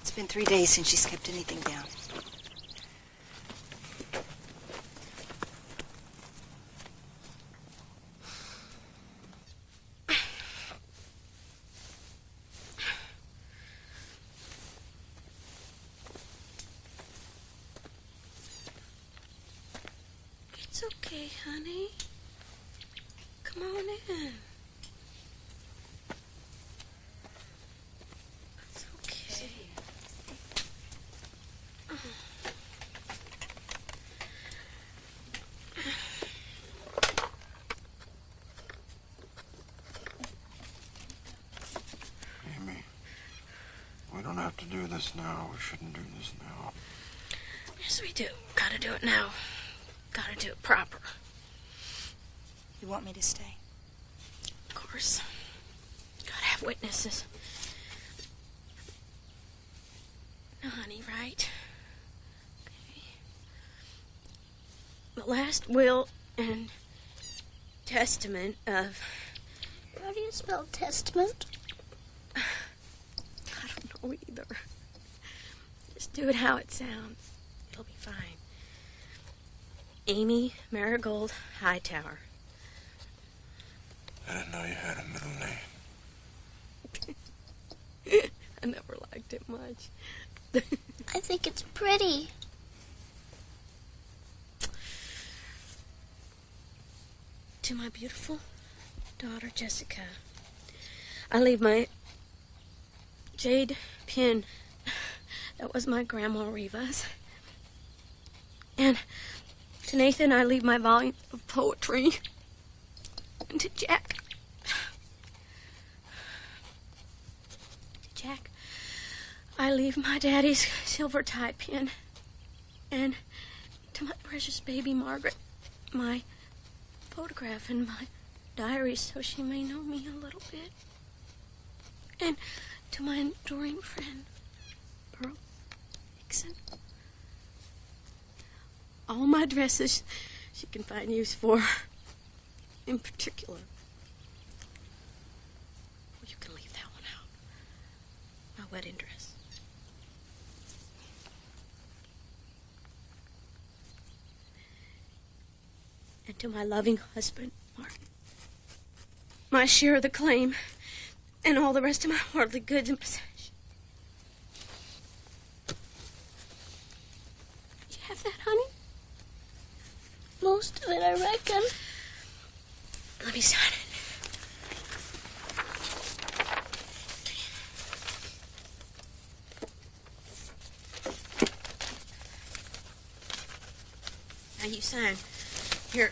It's been 3 days since she's kept anything down. It's okay, honey. Come on in. It's okay. Amy, we don't have to do this now. We shouldn't do this now. Yes, we do. Gotta do it now. Gotta do it proper. You want me to stay? Of course. Gotta have witnesses. No, honey, right? Okay. The last will and testament of... How do you spell testament? I don't know either. Just do it how it sounds. It'll be fine. Amy Marigold Hightower. I didn't know you had a middle name. I never liked it much. I think it's pretty. To my beautiful daughter, Jessica, I leave my jade pin that was my Grandma Reva's. And to Nathan, I leave my volume of poetry. And to Jack, I leave my daddy's silver tie pin. And to my precious baby Margaret, my photograph and my diary so she may know me a little bit. And to my enduring friend, Pearl Hickson. All my dresses she can find use for, in particular. You can leave that one out. My wedding dress. And to my loving husband, Martin. My share of the claim, and all the rest of my worldly goods and possessions. You have that, honey? Most of it, I reckon. Let me sign it. Now you sign. Here.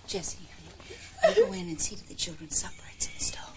Jessie, honey, you go in and see to the children's supper. It's in the stove.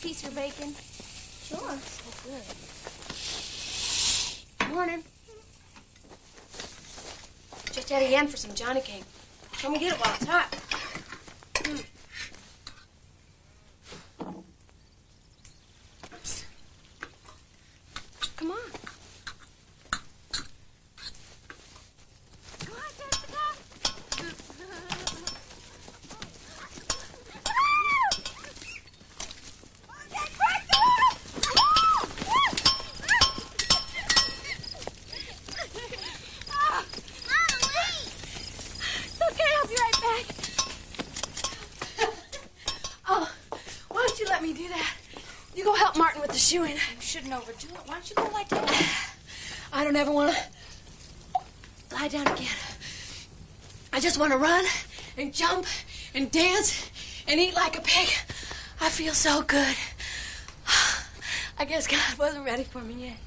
Piece of bacon. Sure. So good. Morning. Just had a yen for some Johnny cake. Come and get it while it's hot. Oops. Come on. Come on, Jessica. Do that. You go help Martin with the shoeing. You shouldn't overdo it. Why don't you go lie down? I don't ever want to lie down again. I just want to run and jump and dance and eat like a pig. I feel so good. I guess God wasn't ready for me yet.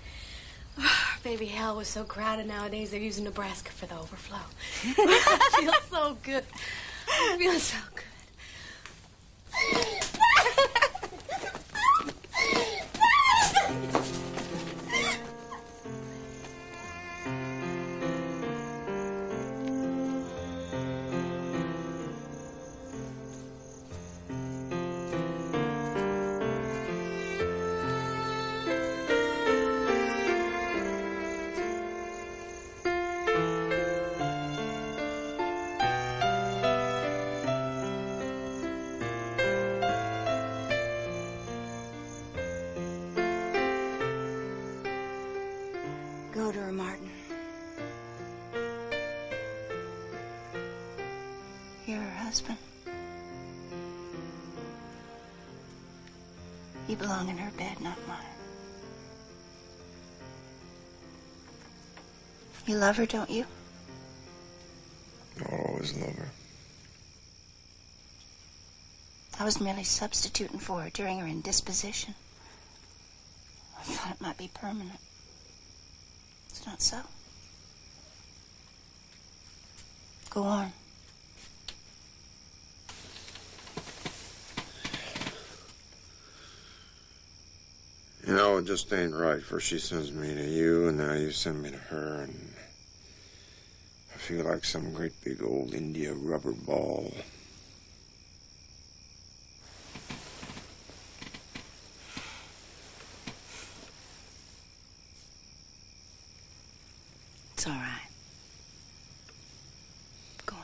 Baby, hell was so crowded nowadays, they're using Nebraska for the overflow. I feel so good. I feel so good. Go to her, Martin. You're her husband. You belong in her bed, not mine. You love her, don't you? I'll always love her. I was merely substituting for her during her indisposition. I thought it might be permanent. It's not so. Go on. You know, it just ain't right, for she sends me to you, and now you send me to her, and I feel like some great big old India rubber ball. It's all right. Go on.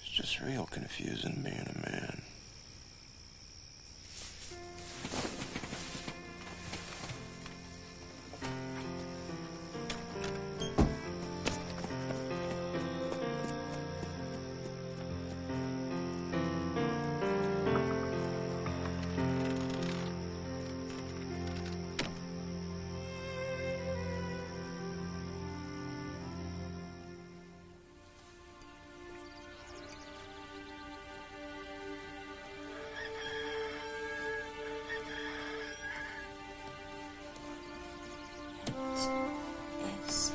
It's just real confusing being a man. Yes.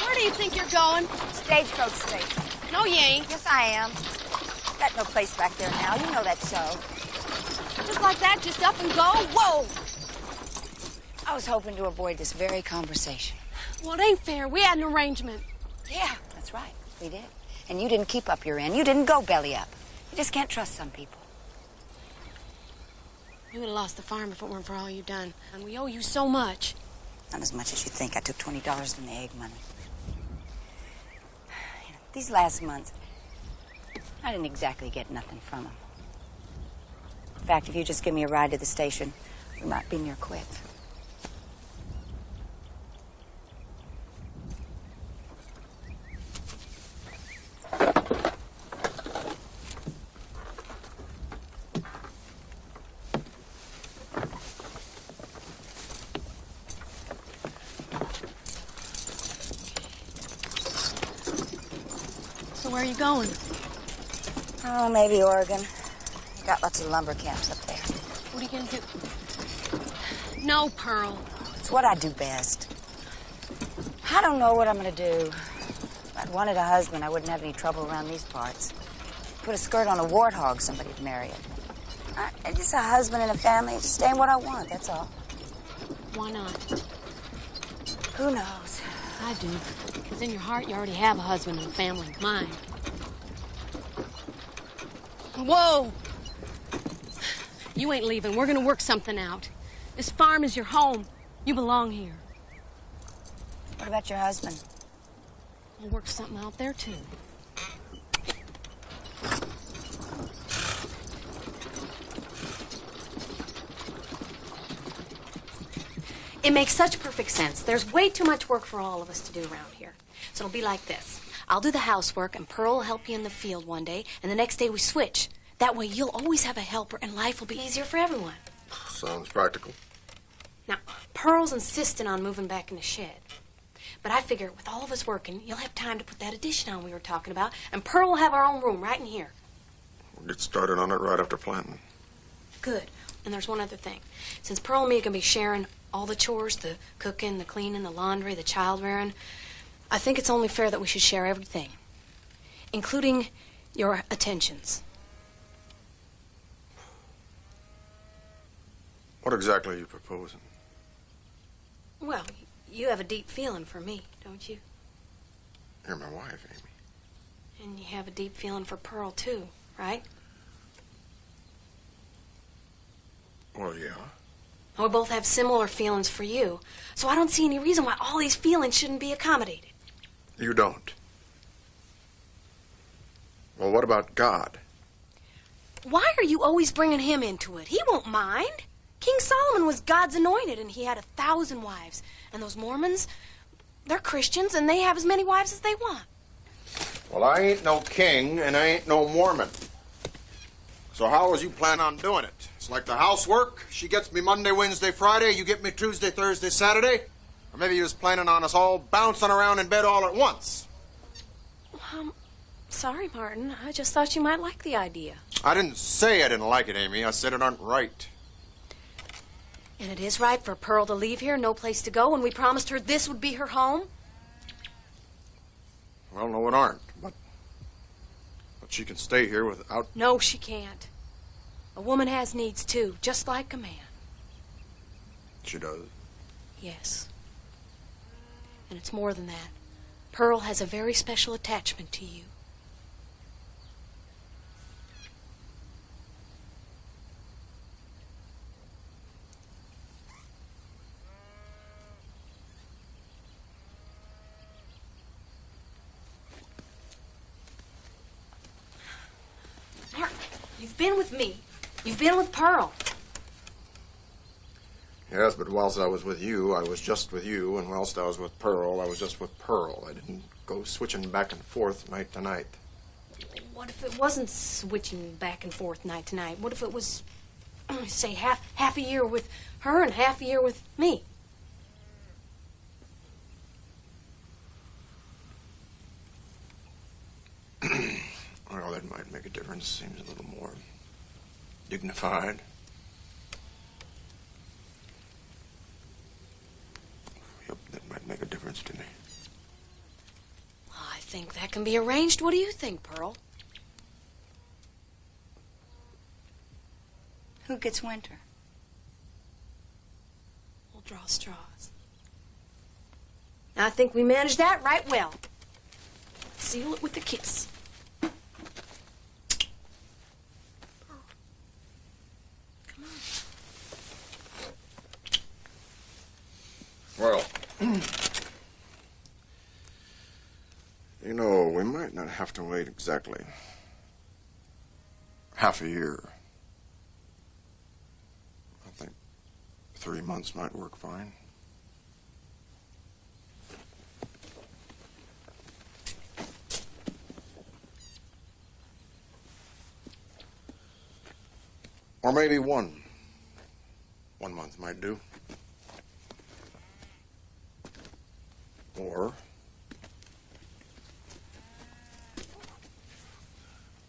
Where do you think you're going? Stagecoach station. No, you ain't. Yes, I am. Got no place back there now. You know that's so. Just like that, just up and go? Whoa! I was hoping to avoid this very conversation. Well, it ain't fair. We had an arrangement. Yeah, that's right. We did. And you didn't keep up your end. You didn't go belly up. You just can't trust some people. We would have lost the farm if it weren't for all you've done. And we owe you so much. Not as much as you think. I took $20 from the egg money. You know, these last months, I didn't exactly get nothing from them. In fact, if you just give me a ride to the station, we might be near quits. So where are you going? Oh, maybe Oregon. Got lots of lumber camps up there. What are you going to do? No, Pearl. It's It's what I do best. I don't know what I'm going to do. If I'd wanted a husband, I wouldn't have any trouble around these parts. Put a skirt on a warthog, somebody'd marry it. Just a husband and a family. It just ain't what I want, that's all. Why not? Who knows? I do. Because in your heart, you already have a husband and a family of mine. Whoa! You ain't leaving. We're gonna work something out. This farm is your home. You belong here. What about your husband? We'll work something out there, too. It makes such perfect sense. There's way too much work for all of us to do around here. So it'll be like this. I'll do the housework, and Pearl will help you in the field one day, and the next day we switch. That way you'll always have a helper, and life will be easier for everyone. Sounds practical. Now, Pearl's insisting on moving back in the shed. But I figure with all of us working, you'll have time to put that addition on we were talking about, and Pearl will have our own room right in here. We'll get started on it right after planting. Good. And there's one other thing. Since Pearl and me are going to be sharing all the chores, the cooking, the cleaning, the laundry, the child rearing, I think it's only fair that we should share everything, including your attentions. What exactly are you proposing? Well, you have a deep feeling for me, don't you? You're my wife, Amy. And you have a deep feeling for Pearl, too, right? Well, yeah. We both have similar feelings for you, so I don't see any reason why all these feelings shouldn't be accommodated. You don't. Well, what about God? Why are you always bringing him into it? He won't mind. King Solomon was God's anointed, and he had 1,000 wives. And those Mormons, they're Christians, and they have as many wives as they want. Well, I ain't no king, and I ain't no Mormon. So how was you plan on doing it? It's like the housework. She gets me Monday, Wednesday, Friday. You get me Tuesday, Thursday, Saturday. Or maybe you was planning on us all bouncing around in bed all at once. Sorry, Martin. I just thought you might like the idea. I didn't say I didn't like it, Amy. I said it aren't right. And it is right for Pearl to leave here, no place to go, when we promised her this would be her home? Well, no, it aren't. But she can stay here without... No, she can't. A woman has needs, too, just like a man. She does? Yes. And it's more than that. Pearl has a very special attachment to you. Martin, you've been with me. You've been with Pearl. Yes, but whilst I was with you, I was just with you, and whilst I was with Pearl, I was just with Pearl. I didn't go switching back and forth night to night. What if it wasn't switching back and forth night to night? What if it was, say, half a year with her and half a year with me? Well, that might make a difference. Seems a little more dignified. Yep, that might make a difference to me. I think that can be arranged. What do you think, Pearl? Who gets winter? We'll draw straws. I think we managed that right well. Seal it with a kiss. Well, you know, we might not have to wait exactly half a year. I think 3 months might work fine. Or maybe 1 month might do. Or,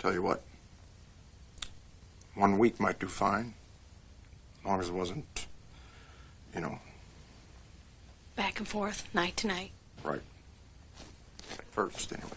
tell you what, 1 week might do fine, as long as it wasn't, back and forth, night to night. Right. At first, anyways.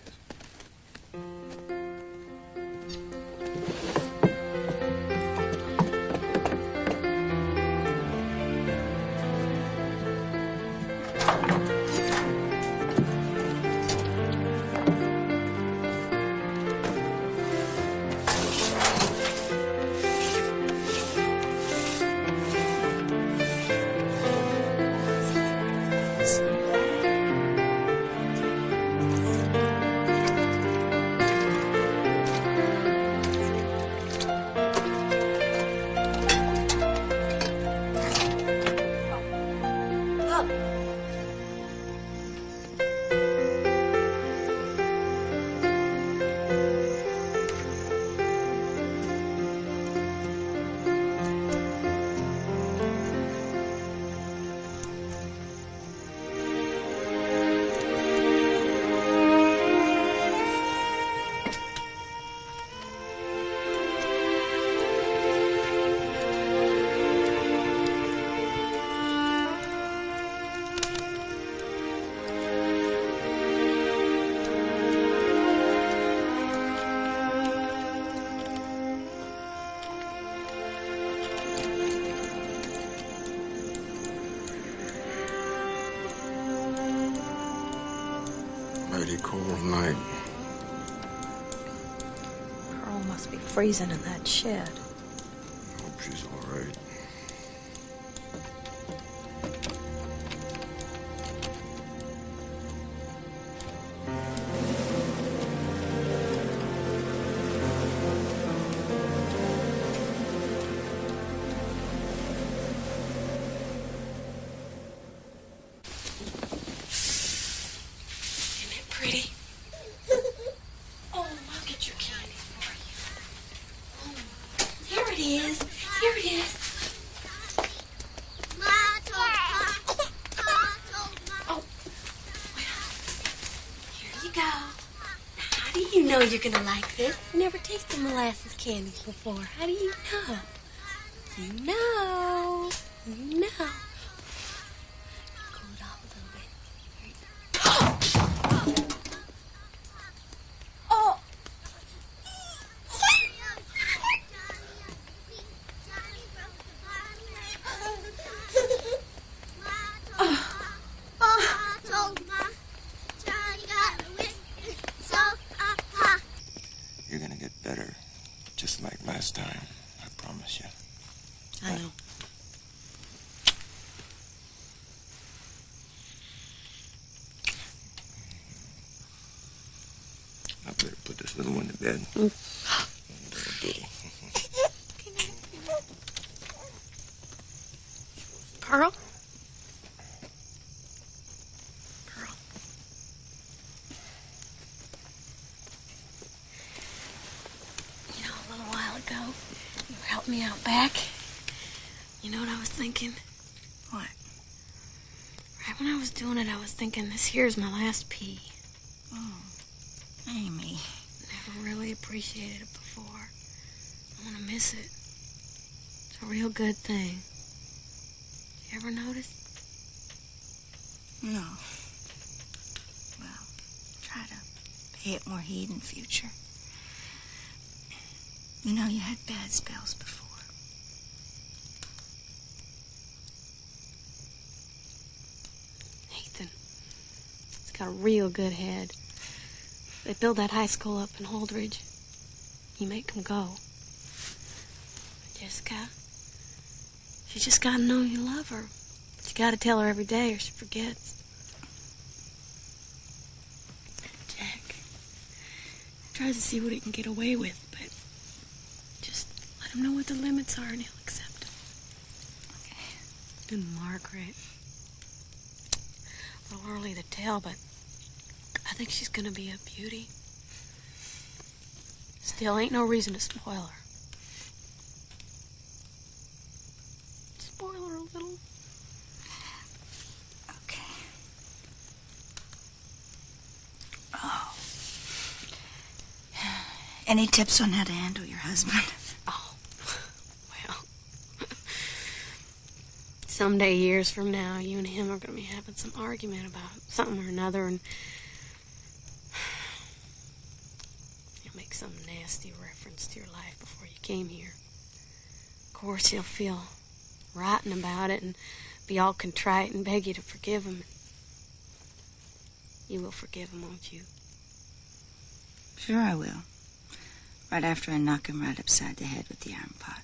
Mighty cold night. Pearl must be freezing in that shed. Hope she's all right. Pretty. Oh, I'll get your candy for you. Oh, here it is. Here it is. Oh, well, here you go. Now, how do you know you're gonna like this? You never tasted molasses candies before. How do you know? You know. You know. Cool it off a little bit. You're gonna get better, just like last time. I promise you. I know. I better put this little one to bed. Pearl? Pearl. You know, a little while ago, you helped me out back. You know what I was thinking? What? Right when I was doing it, I was thinking, this here's my last pee. Oh, Amy. Never really appreciated it before. I want to miss it. It's a real good thing. You ever notice? No. Well, try to pay it more heed in future. You know, you had bad spells before. Nathan. He's got a real good head. They build that high school up in Holdridge. You make him go. Jessica, you just gotta know you love her. But you gotta tell her every day or she forgets. Jack tries to see what he can get away with, but just let him know what the limits are and he'll accept them. Okay. And Margaret. A little early to tell, but I think she's gonna be a beauty. Still ain't no reason to spoil her. Spoil her a little. Okay. Oh. Any tips on how to handle your husband? Oh, well. someday, years from now, you and him are going to be having some argument about something or another, and you'll make some nasty reference to your life before you came here. Of course, he'll feel rotten about it and be all contrite and beg you to forgive him. You will forgive him, won't you? Sure I will. Right after I knock him right upside the head with the iron pot.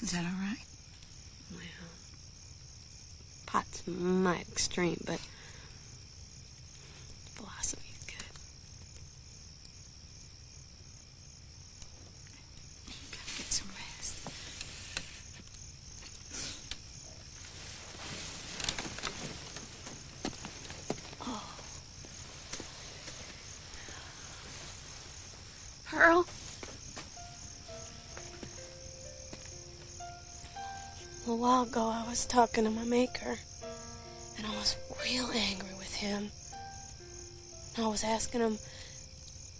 Is that all right? Well, pot's mighty extreme, but philosophy's good. Gotta get some rest. Oh. Pearl? A while ago, I was talking to my maker, and I was real angry with him. I was asking him,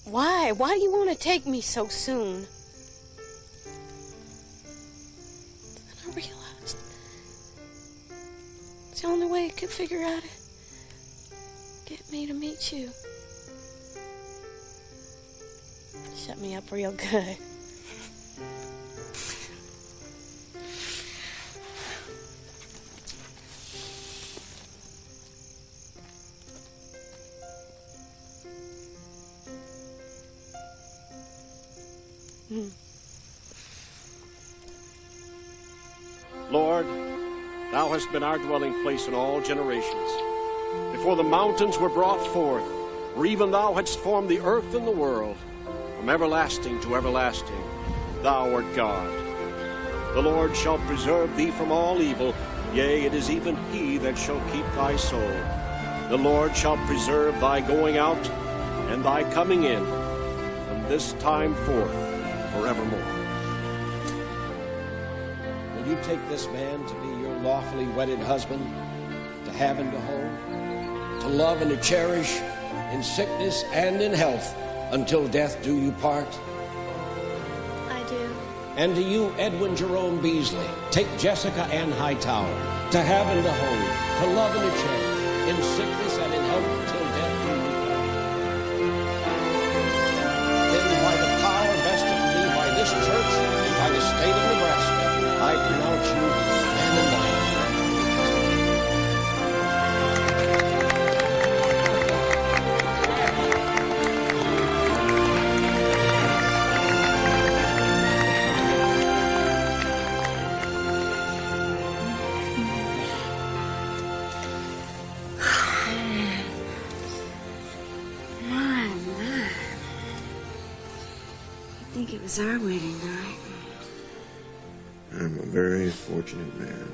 why? Why do you want to take me so soon? Then I realized it's the only way I could figure out to get me to meet you. Shut me up real good. Lord, thou hast been our dwelling place in all generations. Before the mountains were brought forth, or even thou hadst formed the earth and the world, from everlasting to everlasting, thou art God. The Lord shall preserve thee from all evil, yea, it is even he that shall keep thy soul. The Lord shall preserve thy going out and thy coming in from this time forth forevermore. Will you take this man to be your lawfully wedded husband, to have and to hold, to love and to cherish in sickness and in health until death do you part? I do. And to you, Edwin Jerome Beasley, take Jessica Ann Hightower, to have and to hold, to love and to cherish in sickness and in health until death do you part. Then by the power vested in me by this church and by the state of Nebraska, I pronounce you man and wife. My. I think it was our wedding night. I'm a very fortunate man.